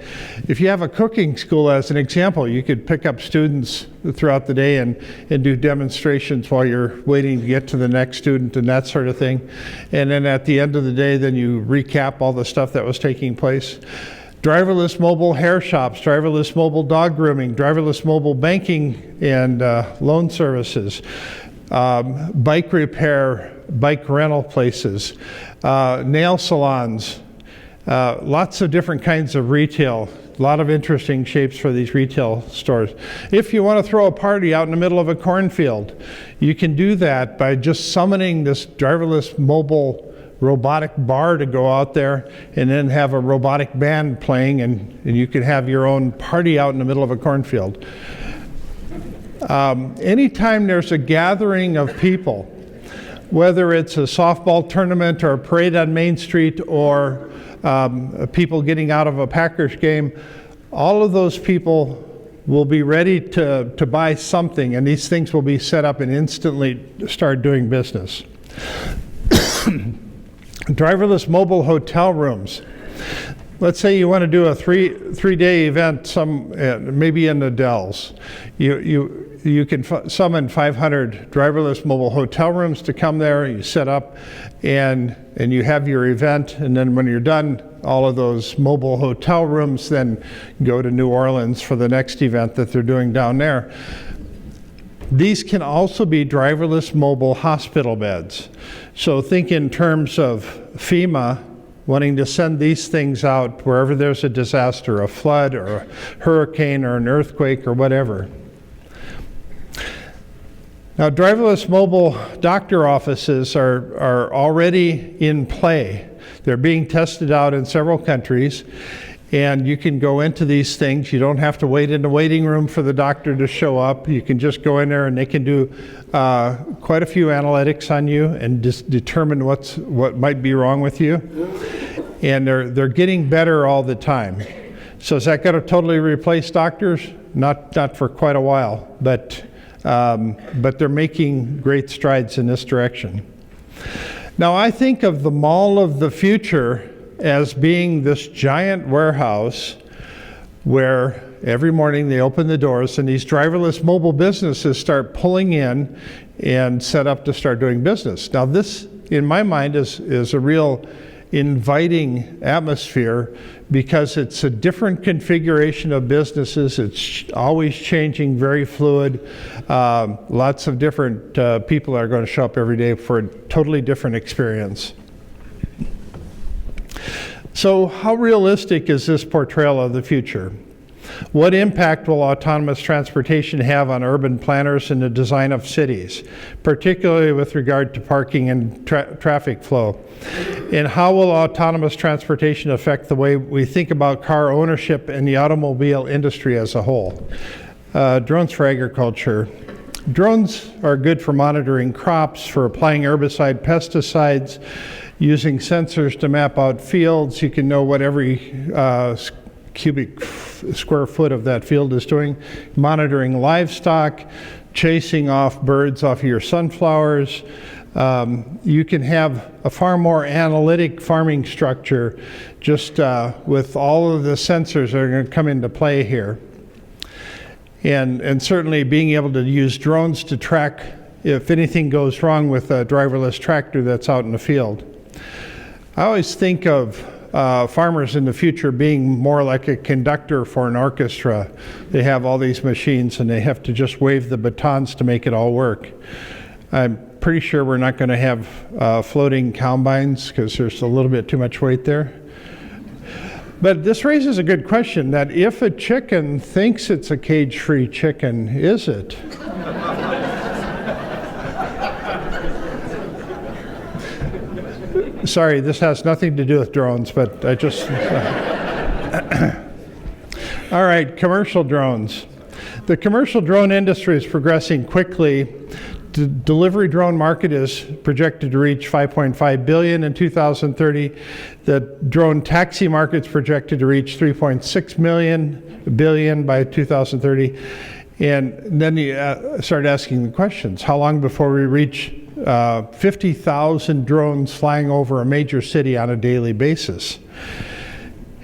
If you have a cooking school, as an example, you could pick up students throughout the day and do demonstrations while you're waiting to get to the next student and that sort of thing. And then at the end of the day, then you recap all the stuff that was taking place. Driverless mobile hair shops, driverless mobile dog grooming, driverless mobile banking and loan services. Bike repair, bike rental places, nail salons, lots of different kinds of retail, a lot of interesting shapes for these retail stores. If you want to throw a party out in the middle of a cornfield, you can do that by just summoning this driverless mobile robotic bar to go out there, and then have a robotic band playing, and you could have your own party out in the middle of a cornfield. Anytime there's a gathering of people, whether it's a softball tournament or a parade on Main Street or people getting out of a Packers game, all of those people will be ready to buy something, and these things will be set up and instantly start doing business. Driverless mobile hotel rooms. Let's say you want to do a three-day event, maybe in the Dells. You can summon 500 driverless mobile hotel rooms to come there. You set up, and you have your event. And then when you're done, all of those mobile hotel rooms then go to New Orleans for the next event that they're doing down there. These can also be driverless mobile hospital beds. So think in terms of FEMA wanting to send these things out wherever there's a disaster, a flood or a hurricane or an earthquake or whatever. Now, driverless mobile doctor offices are already in play. They're being tested out in several countries, and you can go into these things. You don't have to wait in the waiting room for the doctor to show up. You can just go in there, and they can do quite a few analytics on you and just determine what might be wrong with you. And they're getting better all the time. So is that going to totally replace doctors? Not for quite a while, but they're making great strides in this direction. Now, I think of the mall of the future as being this giant warehouse where every morning they open the doors and these driverless mobile businesses start pulling in and set up to start doing business. Now, this in my mind, is a real inviting atmosphere because it's a different configuration of businesses. It's always changing, very fluid. Lots of different people are going to show up every day for a totally different experience. So how realistic is this portrayal of the future? What impact will autonomous transportation have on urban planners and the design of cities, particularly with regard to parking and traffic flow? And how will autonomous transportation affect the way we think about car ownership and the automobile industry as a whole? Drones for agriculture. Drones are good for monitoring crops, for applying herbicide, pesticides, using sensors to map out fields. You can know what every cubic square foot of that field is doing, monitoring livestock, chasing off birds off your sunflowers. You can have a far more analytic farming structure just with all of the sensors that are going to come into play here. And certainly being able to use drones to track if anything goes wrong with a driverless tractor that's out in the field. I always think of farmers in the future being more like a conductor for an orchestra. They have all these machines and they have to just wave the batons to make it all work. I'm pretty sure we're not going to have floating combines because there's a little bit too much weight there. But this raises a good question, that if a chicken thinks it's a cage-free chicken, is it? Sorry, this has nothing to do with drones, but I just... All right, commercial drones. The commercial drone industry is progressing quickly. The delivery drone market is projected to reach $5.5 billion in 2030. The drone taxi market is projected to reach $3.6 billion by 2030. And then you start asking the questions. How long before we reach 50,000 drones flying over a major city on a daily basis?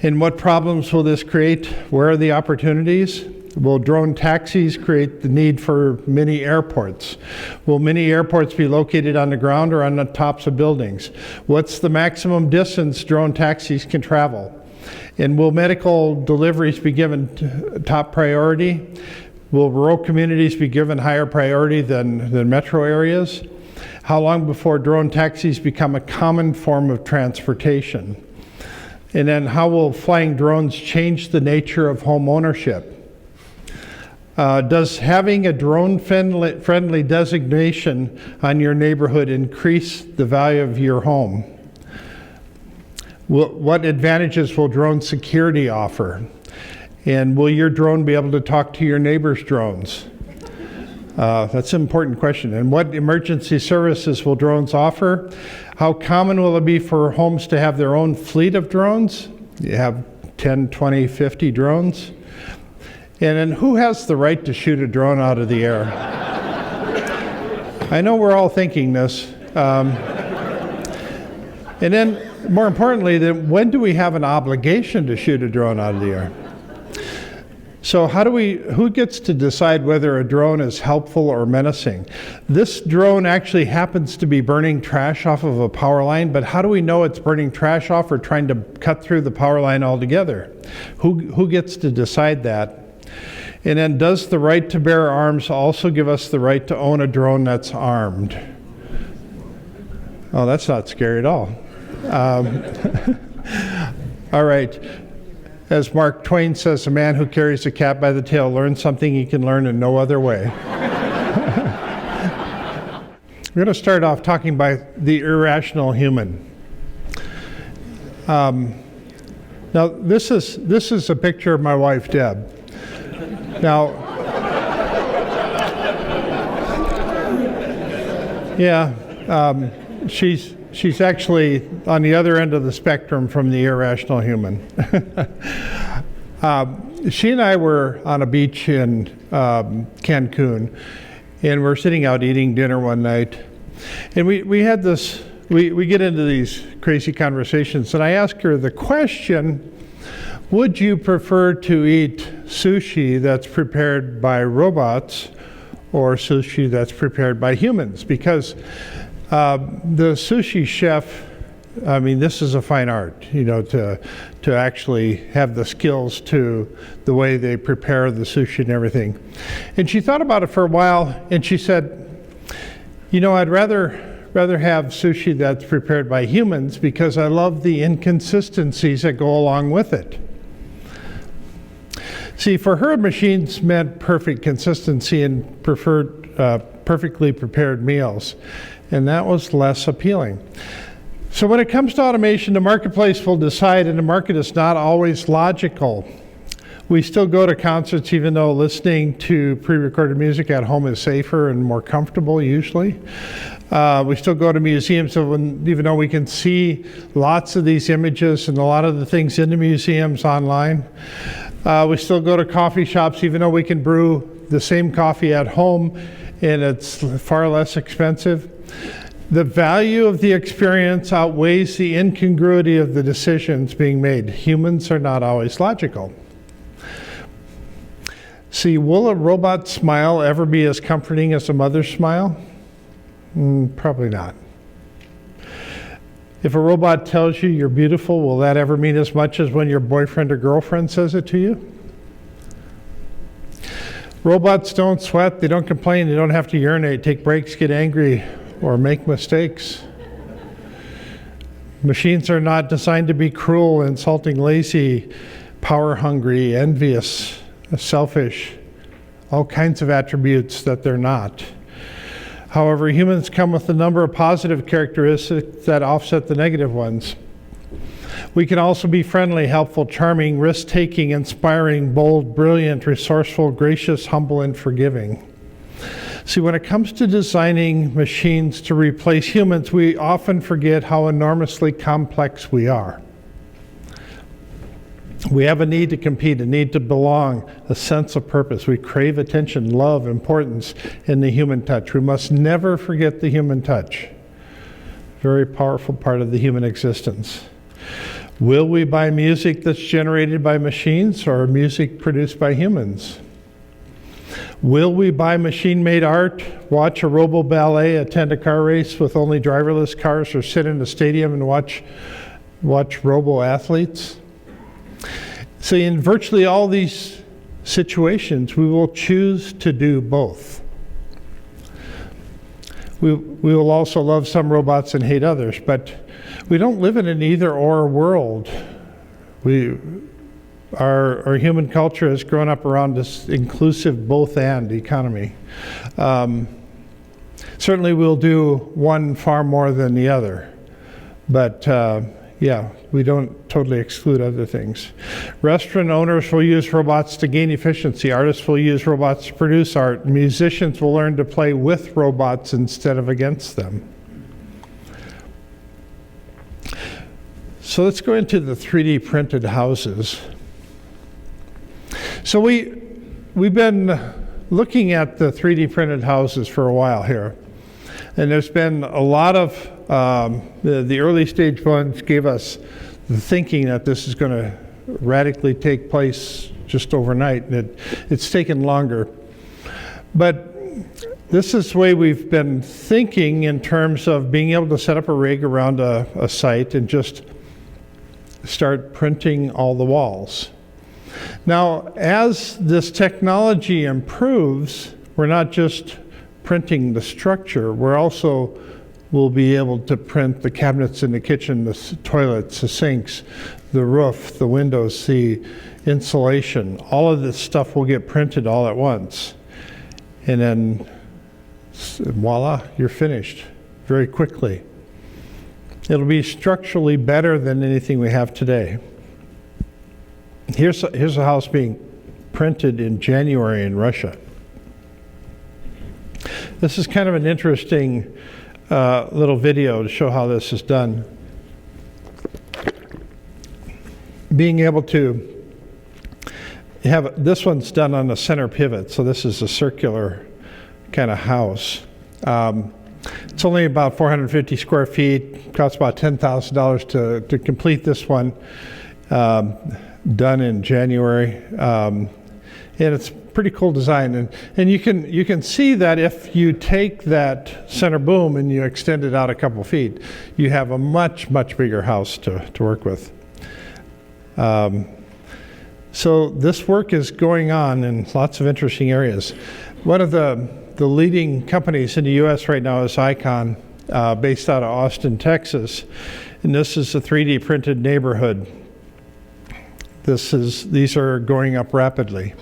And what problems will this create? Where are the opportunities? Will drone taxis create the need for mini airports? Will mini airports be located on the ground or on the tops of buildings? What's the maximum distance drone taxis can travel? And will medical deliveries be given top priority? Will rural communities be given higher priority than metro areas? How long before drone taxis become a common form of transportation? And then how will flying drones change the nature of home ownership? Does having a drone-friendly designation on your neighborhood increase the value of your home? What advantages will drone security offer? And will your drone be able to talk to your neighbor's drones? That's an important question. And what emergency services will drones offer? How common will it be for homes to have their own fleet of drones? You have 10, 20, 50 drones. And then who has the right to shoot a drone out of the air? I know we're all thinking this. And then, more importantly, then when do we have an obligation to shoot a drone out of the air? So who gets to decide whether a drone is helpful or menacing? This drone actually happens to be burning trash off of a power line, but how do we know it's burning trash off or trying to cut through the power line altogether? Who gets to decide that? And then does the right to bear arms also give us the right to own a drone that's armed? Oh, that's not scary at all. All right. As Mark Twain says, a man who carries a cat by the tail learns something he can learn in no other way. We're going to start off talking about the irrational human. Now, this is a picture of my wife, Deb. Now, yeah, she's actually on the other end of the spectrum from the irrational human. She and I were on a beach in Cancun, and we're sitting out eating dinner one night, and we had this, we get into these crazy conversations, and I asked her the question, would you prefer to eat sushi that's prepared by robots or sushi that's prepared by humans? Because The sushi chef, I mean, this is a fine art, you know, to actually have the skills to the way they prepare the sushi and everything. And she thought about it for a while, and she said, you know, I'd rather have sushi that's prepared by humans because I love the inconsistencies that go along with it. See, for her, machines meant perfect consistency and preferred perfectly prepared meals, and that was less appealing. So when it comes to automation, the marketplace will decide, and the market is not always logical. We still go to concerts even though listening to pre-recorded music at home is safer and more comfortable usually. We still go to museums even though we can see lots of these images and a lot of the things in the museums online. We still go to coffee shops even though we can brew the same coffee at home and it's far less expensive. The value of the experience outweighs the incongruity of the decisions being made. Humans are not always logical. See, will a robot smile ever be as comforting as a mother's smile? Probably not. If a robot tells you you're beautiful, will that ever mean as much as when your boyfriend or girlfriend says it to you? Robots don't sweat, they don't complain, they don't have to urinate, take breaks, get angry, or make mistakes. Machines are not designed to be cruel, insulting, lazy, power-hungry, envious, selfish, all kinds of attributes that they're not. However, humans come with a number of positive characteristics that offset the negative ones. We can also be friendly, helpful, charming, risk-taking, inspiring, bold, brilliant, resourceful, gracious, humble, and forgiving. See, when it comes to designing machines to replace humans, we often forget how enormously complex we are. We have a need to compete, a need to belong, a sense of purpose. We crave attention, love, importance, and the human touch. We must never forget the human touch. Very powerful part of the human existence. Will we buy music that's generated by machines or music produced by humans? Will we buy machine-made art, watch a robo-ballet, attend a car race with only driverless cars, or sit in a stadium and watch robo-athletes? See, in virtually all these situations, we will choose to do both. We will also love some robots and hate others, but we don't live in an either-or world. Our human culture has grown up around this inclusive both-and economy. Certainly we'll do one far more than the other, but yeah, we don't totally exclude other things. Restaurant owners will use robots to gain efficiency. Artists will use robots to produce art. Musicians will learn to play with robots instead of against them. So let's go into the 3D printed houses. So we've been looking at the 3D printed houses for a while here. And there's been a lot of, the early stage ones gave us the thinking that this is going to radically take place just overnight, and it's taken longer. But this is the way we've been thinking in terms of being able to set up a rig around a site and just start printing all the walls. Now, as this technology improves, we're not just printing the structure, we'll be able to print the cabinets in the kitchen, the toilets, the sinks, the roof, the windows, the insulation. All of this stuff will get printed all at once. And then, voila, you're finished very quickly. It'll be structurally better than anything we have today. Here's a house being printed in January in Russia. This is kind of an interesting little video to show how this is done. Being able to have, this one's done on a center pivot, so this is a circular kind of house. It's only about 450 square feet, costs about $10,000 to complete this one, done in January. And it's pretty cool design. And you can see that if you take that center boom and you extend it out a couple feet, you have a much, much bigger house to work with. So this work is going on in lots of interesting areas. One of the leading companies in the US right now is Icon, based out of Austin, Texas. And this is a 3D printed neighborhood. These are going up rapidly.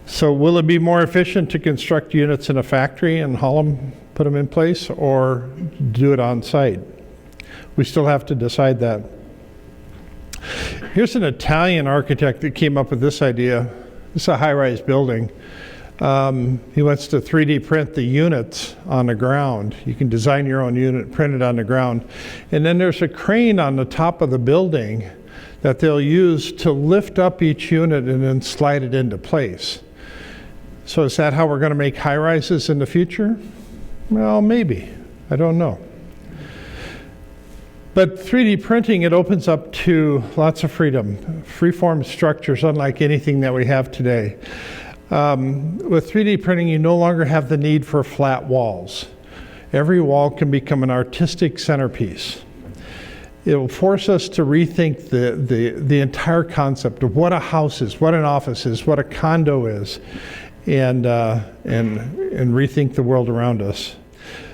So will it be more efficient to construct units in a factory and haul them, put them in place, or do it on site? We still have to decide that. Here's an Italian architect that came up with this idea. This is a high-rise building. He wants to 3D print the units on the ground. You can design your own unit, print it on the ground. And then there's a crane on the top of the building that they'll use to lift up each unit and then slide it into place. So is that how we're going to make high-rises in the future? Well, maybe. I don't know. But 3D printing, it opens up to lots of freedom, freeform structures unlike anything that we have today. With 3D printing, you no longer have the need for flat walls. Every wall can become an artistic centerpiece. It will force us to rethink the entire concept of what a house is, what an office is, what a condo is, and rethink the world around us.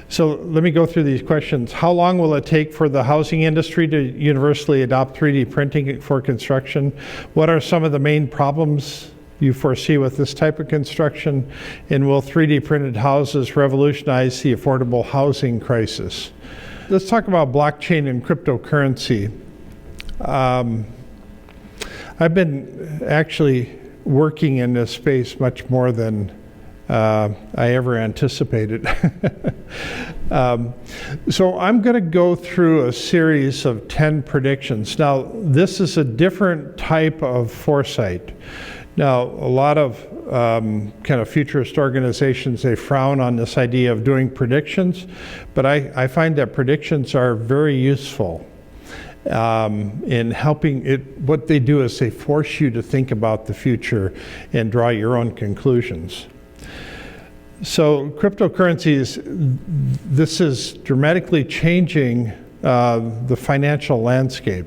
So let me go through these questions. How long will it take for the housing industry to universally adopt 3D printing for construction? What are some of the main problems you foresee with this type of construction? And will 3D printed houses revolutionize the affordable housing crisis? Let's talk about blockchain and cryptocurrency. I've been actually working in this space much more than I ever anticipated. So I'm going to go through a series of 10 predictions. Now, this is a different type of foresight. Now, a lot of kind of futurist organizations, they frown on this idea of doing predictions, but I find that predictions are very useful in helping it. What they do is they force you to think about the future and draw your own conclusions. So cryptocurrencies, this is dramatically changing the financial landscape.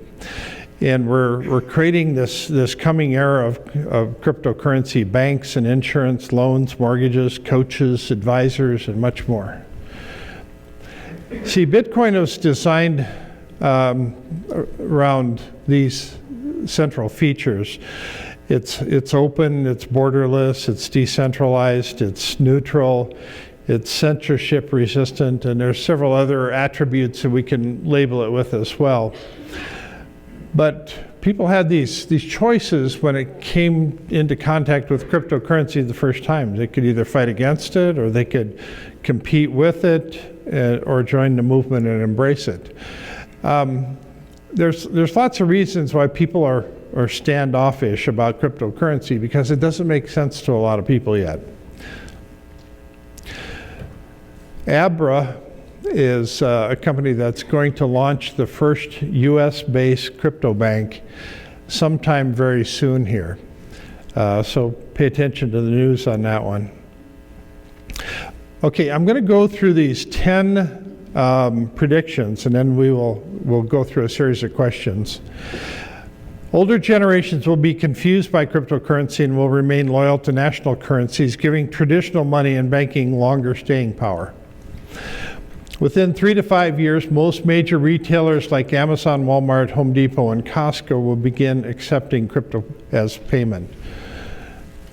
And we're creating this coming era of cryptocurrency, banks and insurance, loans, mortgages, coaches, advisors, and much more. See, Bitcoin was designed around these central features. It's open, it's borderless, it's decentralized, it's neutral, it's censorship resistant, and there's several other attributes that we can label it with as well. But people had these choices when it came into contact with cryptocurrency the first time. They could either fight against it, or they could compete with it, or join the movement and embrace it. There's lots of reasons why people are standoffish about cryptocurrency, because it doesn't make sense to a lot of people yet. Abra is a company that's going to launch the first US-based crypto bank sometime very soon here. So pay attention to the news on that one. Okay, I'm going to go through these 10 predictions, and then we'll go through a series of questions. Older generations will be confused by cryptocurrency and will remain loyal to national currencies, giving traditional money and banking longer staying power. Within 3 to 5 years, most major retailers like Amazon, Walmart, Home Depot, and Costco will begin accepting crypto as payment.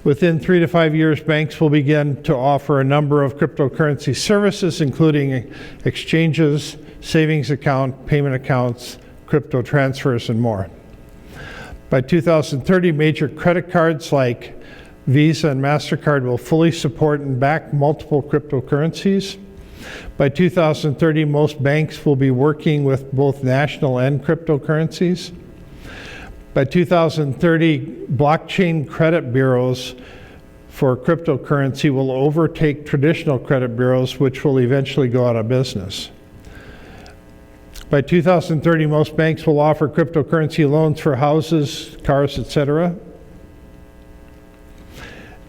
Within 3 to 5 years, banks will begin to offer a number of cryptocurrency services, including exchanges, savings account, payment accounts, crypto transfers, and more. By 2030, major credit cards like Visa and MasterCard will fully support and back multiple cryptocurrencies. By 2030, most banks will be working with both national and cryptocurrencies. By 2030, blockchain credit bureaus for cryptocurrency will overtake traditional credit bureaus, which will eventually go out of business. By 2030, most banks will offer cryptocurrency loans for houses, cars, etc.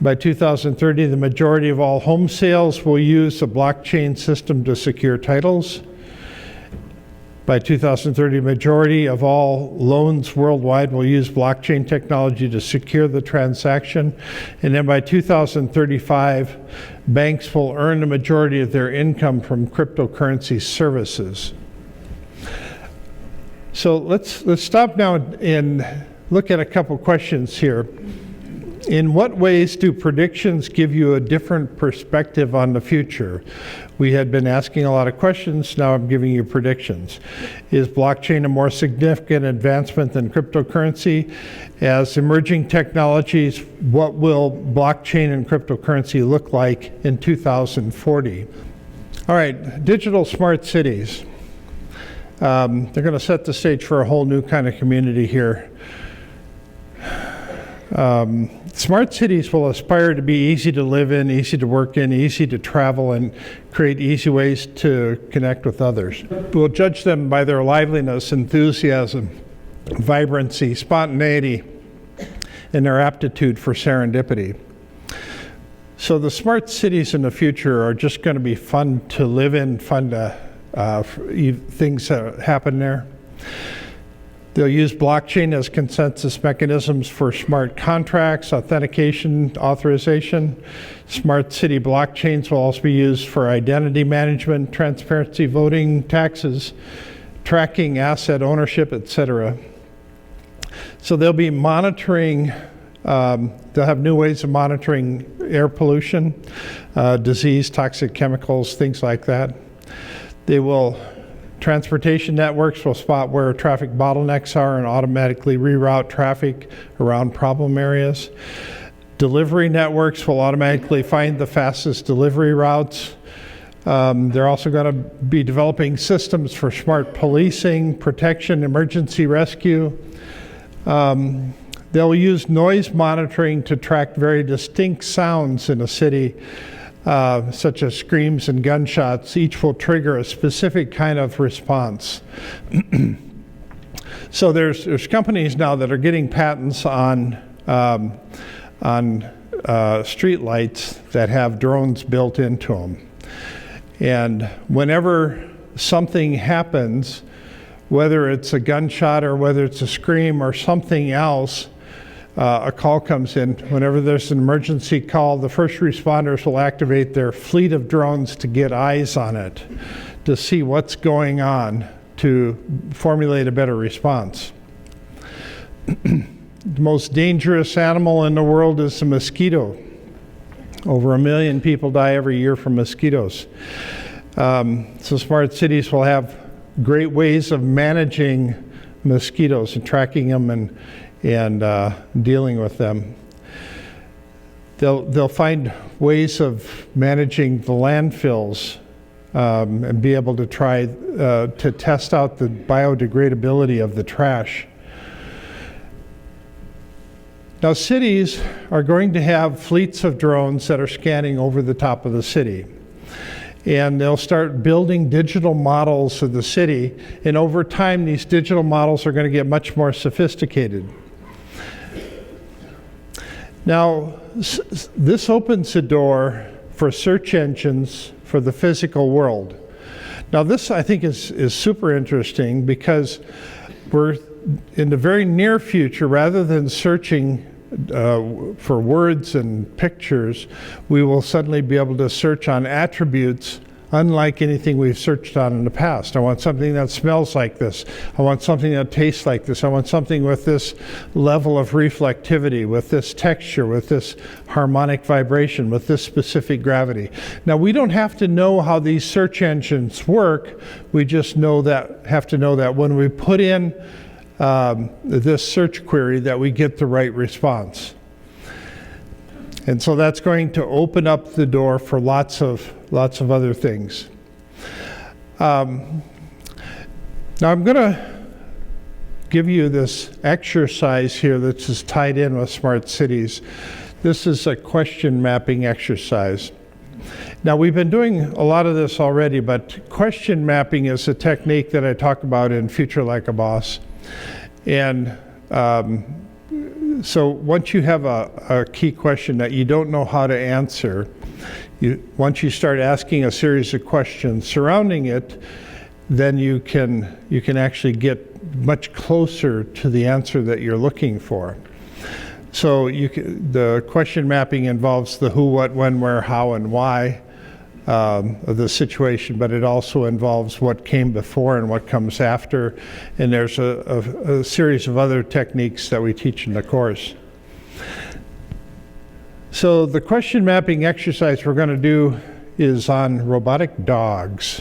By 2030, the majority of all home sales will use a blockchain system to secure titles. By 2030, majority of all loans worldwide will use blockchain technology to secure the transaction. And then by 2035, banks will earn the majority of their income from cryptocurrency services. So let's stop now and look at a couple questions here. In what ways do predictions give you a different perspective on the future? We had been asking a lot of questions, now I'm giving you predictions. Is blockchain a more significant advancement than cryptocurrency? As emerging technologies, what will blockchain and cryptocurrency look like in 2040? All right, digital smart cities. They're going to set the stage for a whole new kind of community here. Smart cities will aspire to be easy to live in, easy to work in, easy to travel, and create easy ways to connect with others. We'll judge them by their liveliness, enthusiasm, vibrancy, spontaneity, and their aptitude for serendipity. So the smart cities in the future are just going to be fun to live in, fun to things that happen there. They'll use blockchain as consensus mechanisms for smart contracts, authentication, authorization. Smart city blockchains will also be used for identity management, transparency, voting, taxes, tracking asset ownership, etc. So they'll be monitoring, they'll have new ways of monitoring air pollution, disease, toxic chemicals, things like that. Transportation networks will spot where traffic bottlenecks are and automatically reroute traffic around problem areas. Delivery networks will automatically find the fastest delivery routes. They're also going to be developing systems for smart policing, protection, emergency rescue. They'll use noise monitoring to track very distinct sounds in a city, such as screams and gunshots. Each will trigger a specific kind of response. So there's companies now that are getting patents on street lights that have drones built into them. And whenever something happens, whether it's a gunshot or whether it's a scream or something else, a call comes in. Whenever there's an emergency call, the first responders will activate their fleet of drones to get eyes on it, to see what's going on, to formulate a better response. The most dangerous animal in the world is the mosquito. Over 1 million people die every year from mosquitoes. So smart cities will have great ways of managing mosquitoes and tracking them and dealing with them. They'll find ways of managing the landfills and be able to try to test out the biodegradability of the trash. Now, cities are going to have fleets of drones that are scanning over the top of the city. And they'll start building digital models of the city. And over time, these digital models are going to get much more sophisticated. Now, this opens the door for search engines for the physical world. Now, this I think is super interesting because we're in the very near future, rather than searching for words and pictures, we will suddenly be able to search on attributes unlike anything we've searched on in the past. I want something that smells like this. I want something that tastes like this. I want something with this level of reflectivity, with this texture, with this harmonic vibration, with this specific gravity. Now, we don't have to know how these search engines work. We just have to know that when we put in this search query, that we get the right response. And so that's going to open up the door for lots of other things. Now I'm going to give you this exercise here that's just tied in with smart cities. This is a question mapping exercise. Now, we've been doing a lot of this already, but question mapping is a technique that I talk about in Future Like a Boss. And So once you have a key question that you don't know how to answer, once you start asking a series of questions surrounding it, then you can actually get much closer to the answer that you're looking for. So the question mapping involves the who, what, when, where, how, and why of the situation, but it also involves what came before and what comes after. And there's a series of other techniques that we teach in the course. So the question mapping exercise we're going to do is on robotic dogs.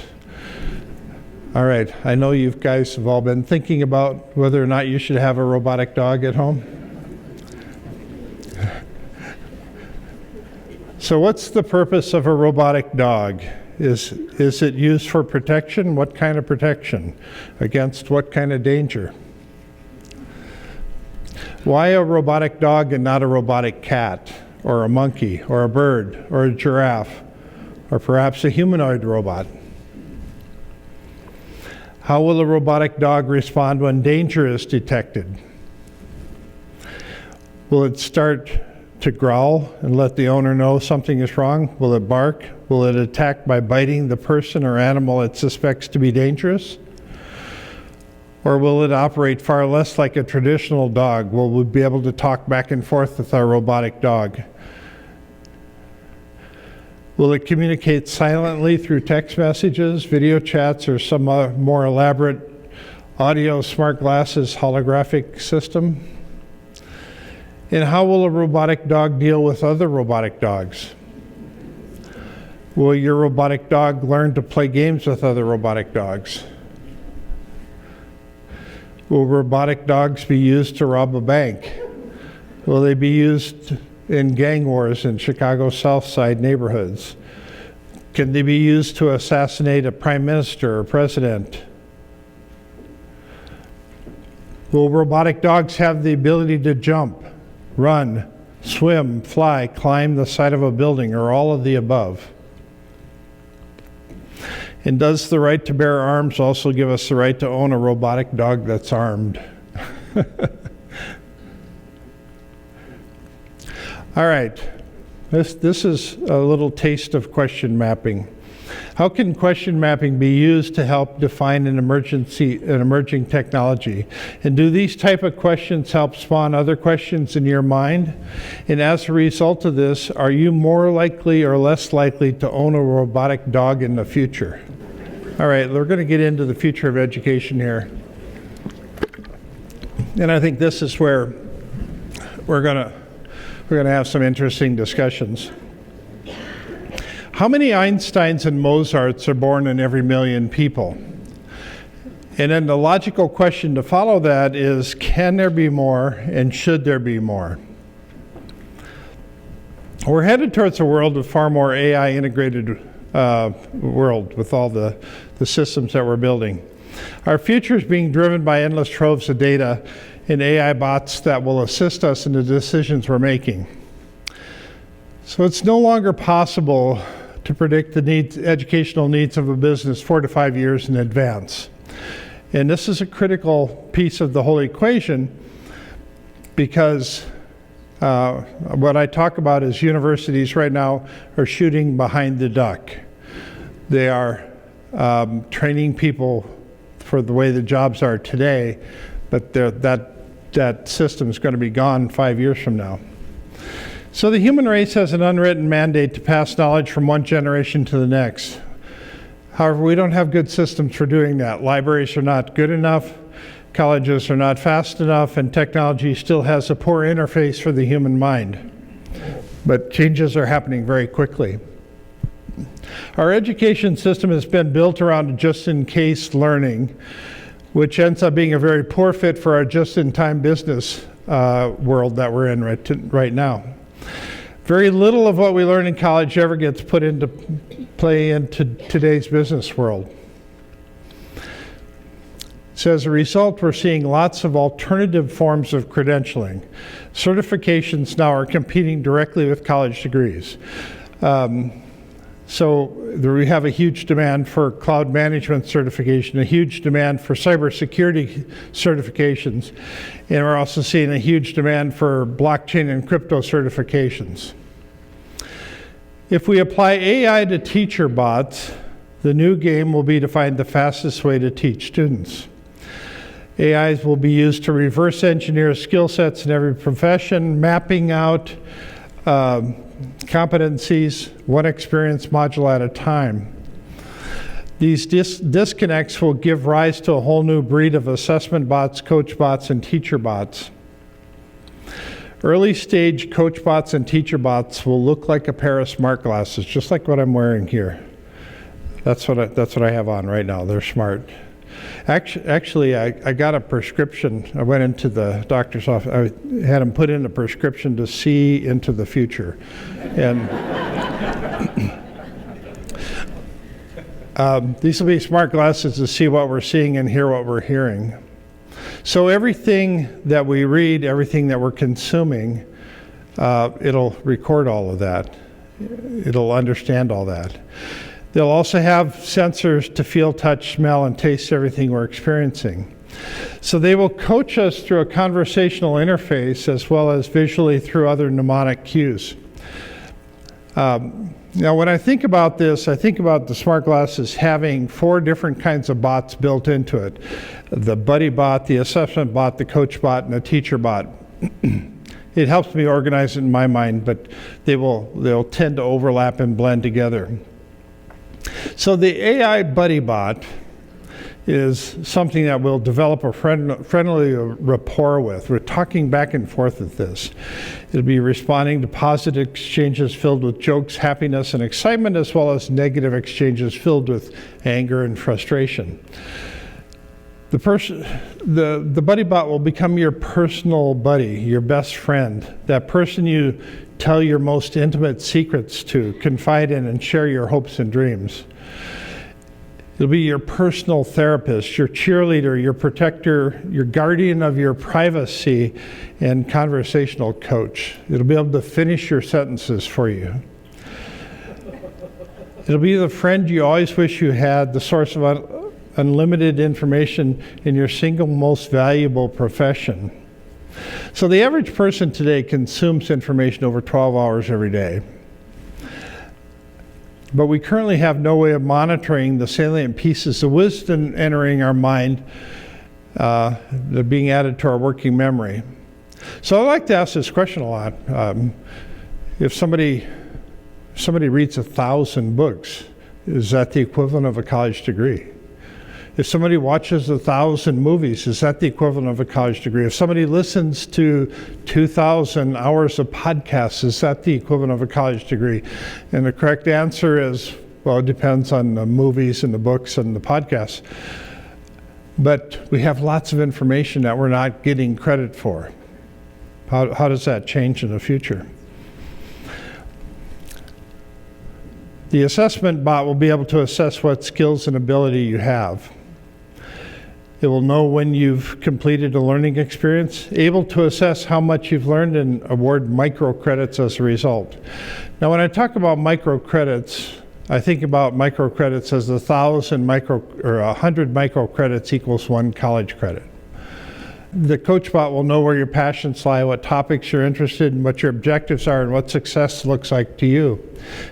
All right, I know you guys have all been thinking about whether or not you should have a robotic dog at home. So what's the purpose of a robotic dog? Is it used for protection? What kind of protection? Against what kind of danger? Why a robotic dog and not a robotic cat, or a monkey, or a bird, or a giraffe, or perhaps a humanoid robot? How will a robotic dog respond when danger is detected? Will it start to growl and let the owner know something is wrong? Will it bark? Will it attack by biting the person or animal it suspects to be dangerous? Or will it operate far less like a traditional dog? Will we be able to talk back and forth with our robotic dog? Will it communicate silently through text messages, video chats, or some more elaborate audio smart glasses holographic system? And how will a robotic dog deal with other robotic dogs? Will your robotic dog learn to play games with other robotic dogs? Will robotic dogs be used to rob a bank? Will they be used in gang wars in Chicago's South Side neighborhoods? Can they be used to assassinate a prime minister or president? Will robotic dogs have the ability to jump, run, swim, fly, climb the side of a building, or all of the above? And does the right to bear arms also give us the right to own a robotic dog that's armed? All right, this is a little taste of question mapping. How can question mapping be used to help define an emerging technology? And do these type of questions help spawn other questions in your mind? And as a result of this, are you more likely or less likely to own a robotic dog in the future? All right, we're going to get into the future of education here. And I think this is where we're going to have some interesting discussions. How many Einsteins and Mozarts are born in every million people? And then the logical question to follow that is, can there be more and should there be more? We're headed towards a world with far more AI integrated world with all the systems that we're building. Our future is being driven by endless troves of data and AI bots that will assist us in the decisions we're making. So it's no longer possible to predict the educational needs of a business 4 to 5 years in advance. And this is a critical piece of the whole equation because what I talk about is universities right now are shooting behind the duck. They are training people for the way the jobs are today, but that system is going to be gone 5 years from now. So the human race has an unwritten mandate to pass knowledge from one generation to the next. However, we don't have good systems for doing that. Libraries are not good enough, colleges are not fast enough, and technology still has a poor interface for the human mind. But changes are happening very quickly. Our education system has been built around just-in-case learning, which ends up being a very poor fit for our just-in-time business world that we're in right now. Very little of what we learn in college ever gets put into play into today's business world. So as a result, we're seeing lots of alternative forms of credentialing. Certifications now are competing directly with college degrees. So we have a huge demand for cloud management certification, a huge demand for cybersecurity certifications, and we're also seeing a huge demand for blockchain and crypto certifications. If we apply AI to teacher bots, the new game will be to find the fastest way to teach students. AIs will be used to reverse engineer skill sets in every profession, mapping out competencies, one experience module at a time. These disconnects will give rise to a whole new breed of assessment bots, coach bots, and teacher bots. Early stage coach bots and teacher bots will look like a pair of smart glasses, just like what I'm wearing here. That's what I have on right now. They're smart. Actually, I got a prescription. I went into the doctor's office. I had him put in a prescription to see into the future. And these will be smart glasses to see what we're seeing and hear what we're hearing. So everything that we read, everything that we're consuming, it'll record all of that. It'll understand all that. They'll also have sensors to feel, touch, smell, and taste everything we're experiencing. So they will coach us through a conversational interface as well as visually through other mnemonic cues. Now, when I think about this, I think about the smart glasses having 4 different kinds of bots built into it. The buddy bot, the assessment bot, the coach bot, and the teacher bot. It helps me organize it in my mind, but they'll tend to overlap and blend together. So the AI buddy bot is something that we'll develop a friendly rapport with. We're talking back and forth with this. It'll be responding to positive exchanges filled with jokes, happiness, and excitement, as well as negative exchanges filled with anger and frustration. The buddy bot will become your personal buddy, your best friend, that person you tell your most intimate secrets to, confide in, and share your hopes and dreams. It'll be your personal therapist, your cheerleader, your protector, your guardian of your privacy, and conversational coach. It'll be able to finish your sentences for you. It'll be the friend you always wish you had, the source of unlimited information in your single most valuable profession. So the average person today consumes information over 12 hours every day. But we currently have no way of monitoring the salient pieces of wisdom entering our mind. They're being added to our working memory. So I like to ask this question a lot. If somebody reads 1,000 books, is that the equivalent of a college degree? If somebody watches 1,000 movies, is that the equivalent of a college degree? If somebody listens to 2,000 hours of podcasts, is that the equivalent of a college degree? And the correct answer is, well, it depends on the movies and the books and the podcasts. But we have lots of information that we're not getting credit for. How does that change in the future? The assessment bot will be able to assess what skills and ability you have. It will know when you've completed a learning experience, able to assess how much you've learned, and award microcredits as a result. Now, when I talk about microcredits, I think about microcredits as 100 microcredits equals 1 college credit. The coach bot will know where your passions lie, what topics you're interested in, what your objectives are, and what success looks like to you.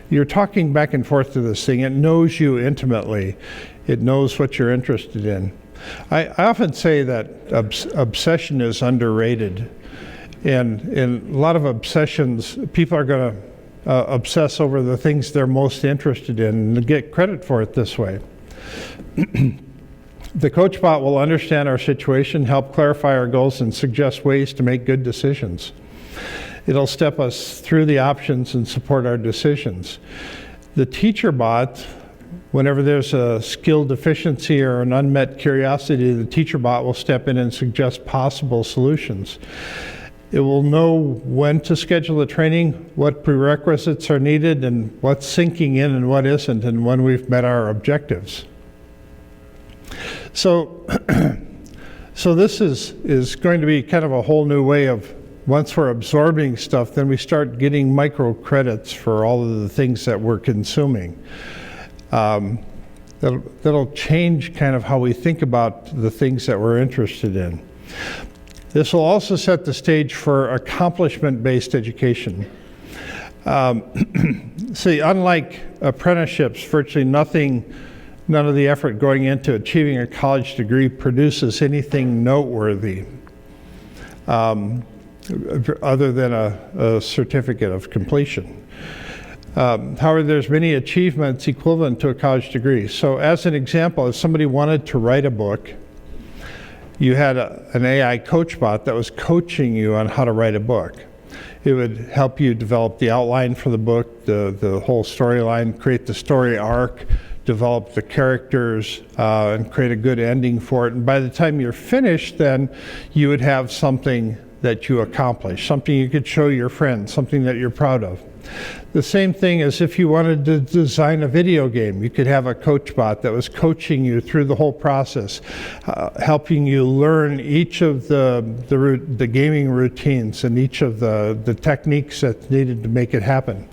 You're talking back and forth to this thing. It knows you intimately. It knows what you're interested in. I often say that obsession is underrated. And in a lot of obsessions, people are going to obsess over the things they're most interested in and get credit for it this way. The coach bot will understand our situation, help clarify our goals, and suggest ways to make good decisions. It'll step us through the options and support our decisions. The teacher bot, whenever there's a skill deficiency or an unmet curiosity, the teacher bot will step in and suggest possible solutions. It will know when to schedule the training, what prerequisites are needed, and what's sinking in and what isn't, and when we've met our objectives. So this is going to be kind of a whole new way of once we're absorbing stuff, then we start getting microcredits for all of the things that we're consuming. That'll change kind of how we think about the things that we're interested in. This will also set the stage for accomplishment-based education. See, unlike apprenticeships, virtually none of the effort going into achieving a college degree produces anything noteworthy other than a certificate of completion. However, there's many achievements equivalent to a college degree. So as an example, if somebody wanted to write a book, you had an AI coach bot that was coaching you on how to write a book. It would help you develop the outline for the book, the whole storyline, create the story arc, develop the characters, and create a good ending for it. And by the time you're finished, then you would have something that you accomplished, something you could show your friends, something that you're proud of. The same thing as if you wanted to design a video game. You could have a coach bot that was coaching you through the whole process, helping you learn each of the gaming routines and each of the techniques that's needed to make it happen.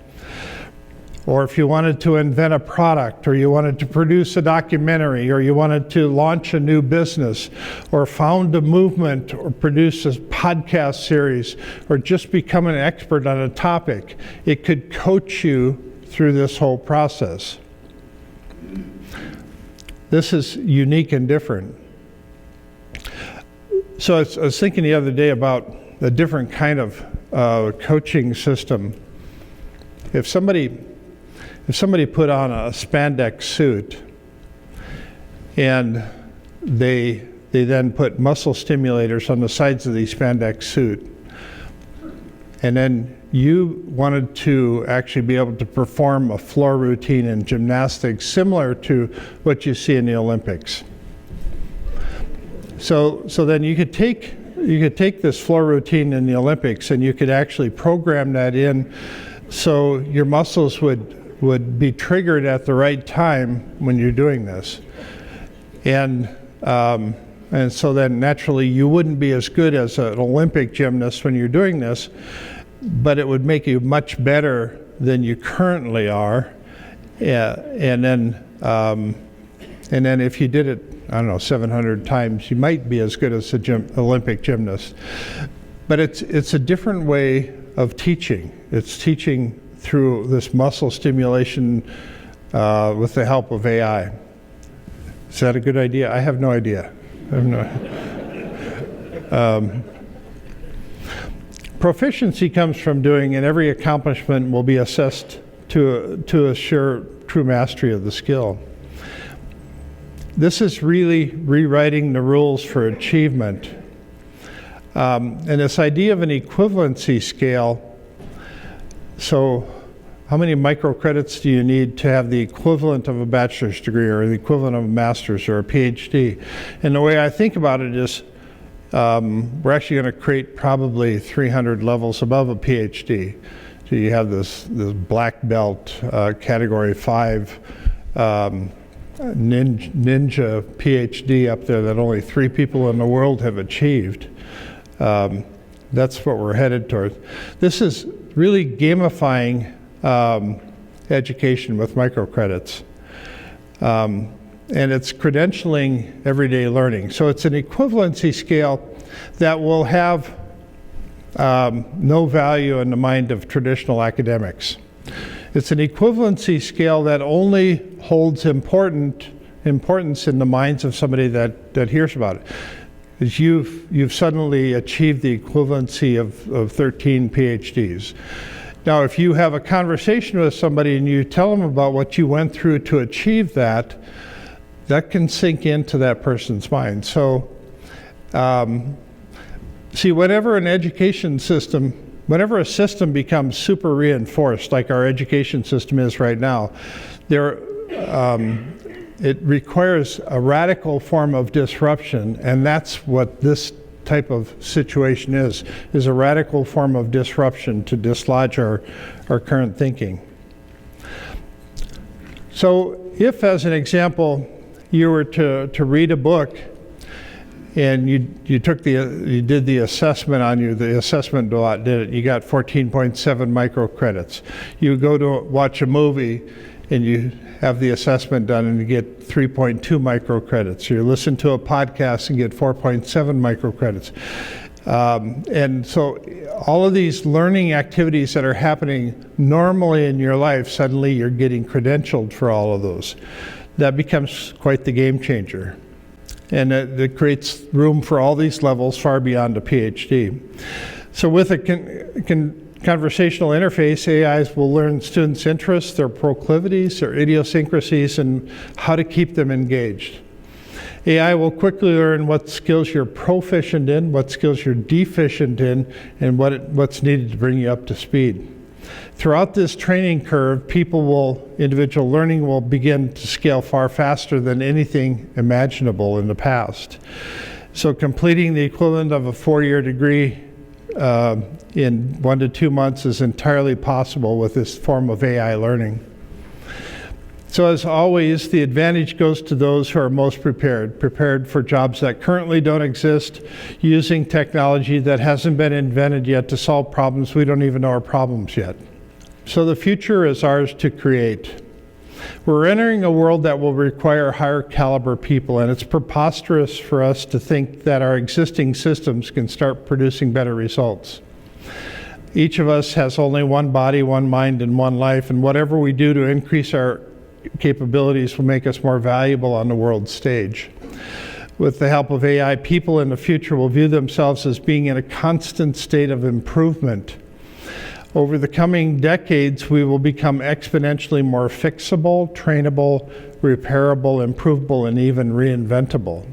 Or if you wanted to invent a product, or you wanted to produce a documentary, or you wanted to launch a new business, or found a movement, or produce a podcast series, or just become an expert on a topic, it could coach you through this whole process. This is unique and different. So I was thinking the other day about a different kind of coaching system. If somebody put on a spandex suit and they then put muscle stimulators on the sides of the spandex suit, and then you wanted to actually be able to perform a floor routine in gymnastics similar to what you see in the Olympics. So then you could take this floor routine in the Olympics and you could actually program that in so your muscles would be triggered at the right time when you're doing this. And so then naturally you wouldn't be as good as an Olympic gymnast when you're doing this, but it would make you much better than you currently are. And then if you did it, I don't know, 700 times, you might be as good as an Olympic gymnast. But it's a different way of teaching. It's teaching through this muscle stimulation with the help of AI. Is that a good idea? I have no idea. Proficiency comes from doing, and every accomplishment will be assessed to assure true mastery of the skill. This is really rewriting the rules for achievement. And this idea of an equivalency scale. So how many microcredits do you need to have the equivalent of a bachelor's degree or the equivalent of a master's or a PhD? And the way I think about it is we're actually going to create probably 300 levels above a PhD. So you have this black belt, category 5 ninja PhD up there that only 3 people in the world have achieved. That's what we're headed towards. This is really gamifying education with microcredits. And it's credentialing everyday learning. So it's an equivalency scale that will have no value in the mind of traditional academics. It's an equivalency scale that only holds importance in the minds of somebody that hears about it. Is you've suddenly achieved the equivalency of 13 PhDs. Now, if you have a conversation with somebody and you tell them about what you went through to achieve that, that can sink into that person's mind. So, see, whenever a system becomes super reinforced, like our education system is right now, it requires a radical form of disruption, and that's what this type of situation is a radical form of disruption to dislodge our current thinking. So if, as an example, you were to read a book and you did the assessment on you. The assessment bot did it. You got 14.7 microcredits. You go to watch a movie, and you have the assessment done, and you get 3.2 microcredits. You listen to a podcast and get 4.7 microcredits. And so all of these learning activities that are happening normally in your life, suddenly you're getting credentialed for all of those. That becomes quite the game changer. And it creates room for all these levels far beyond a PhD. So with a conversational interface, AIs will learn students' interests, their proclivities, their idiosyncrasies, and how to keep them engaged. AI will quickly learn what skills you're proficient in, what skills you're deficient in, and what's needed to bring you up to speed. Throughout this training curve, individual learning will begin to scale far faster than anything imaginable in the past. So completing the equivalent of a 4-year degree in 1 to 2 months is entirely possible with this form of AI learning. So as always, the advantage goes to those who are most prepared for jobs that currently don't exist, using technology that hasn't been invented yet to solve problems we don't even know are problems yet. So the future is ours to create. We're entering a world that will require higher caliber people, and it's preposterous for us to think that our existing systems can start producing better results. Each of us has only one body, one mind, and one life, and whatever we do to increase our capabilities will make us more valuable on the world stage. With the help of AI, people in the future will view themselves as being in a constant state of improvement. Over the coming decades, we will become exponentially more fixable, trainable, repairable, improvable, and even reinventable.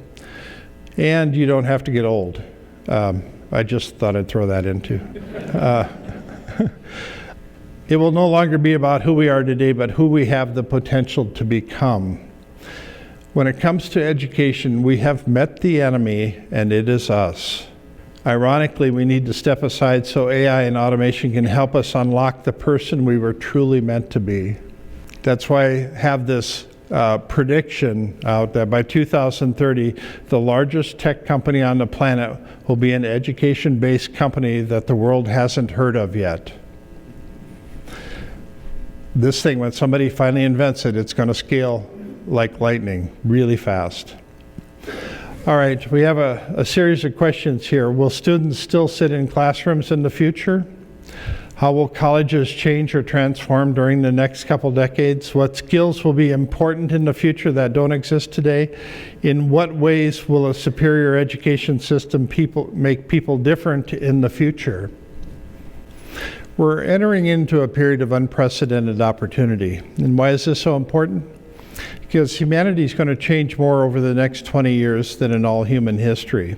And you don't have to get old. I just thought I'd throw that in too. It will no longer be about who we are today, but who we have the potential to become. When it comes to education, we have met the enemy, and it is us. Ironically, we need to step aside so AI and automation can help us unlock the person we were truly meant to be. That's why I have this prediction out that by 2030, the largest tech company on the planet will be an education-based company that the world hasn't heard of yet. This thing, when somebody finally invents it, it's going to scale like lightning, really fast. All right, we have a series of questions here. Will students still sit in classrooms in the future? How will colleges change or transform during the next couple decades? What skills will be important in the future that don't exist today? In what ways will a superior education system make people different in the future? We're entering into a period of unprecedented opportunity. And why is this so important? Because humanity is going to change more over the next 20 years than in all human history.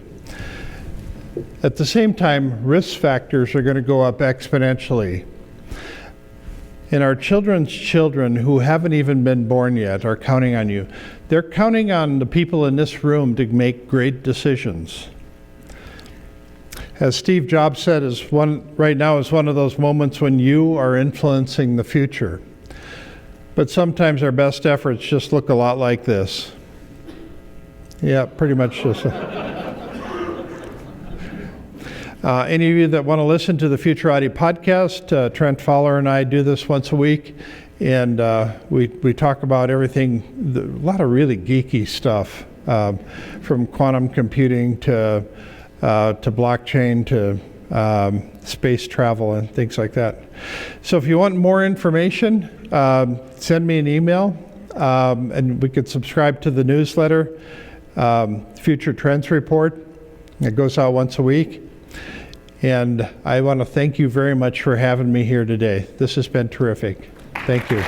At the same time, risk factors are going to go up exponentially. And our children's children who haven't even been born yet are counting on you. They're counting on the people in this room to make great decisions. As Steve Jobs said, right now is one of those moments when you are influencing the future. But sometimes our best efforts just look a lot like this. Yeah, pretty much just. Any of you that want to listen to the Futurati podcast, Trent Fowler and I do this once a week, and we talk about everything, a lot of really geeky stuff, from quantum computing to blockchain to space travel and things like that. So if you want more information, send me an email, and we could subscribe to the newsletter, Future Trends Report. It goes out once a week. And I want to thank you very much for having me here today. This has been terrific. Thank you.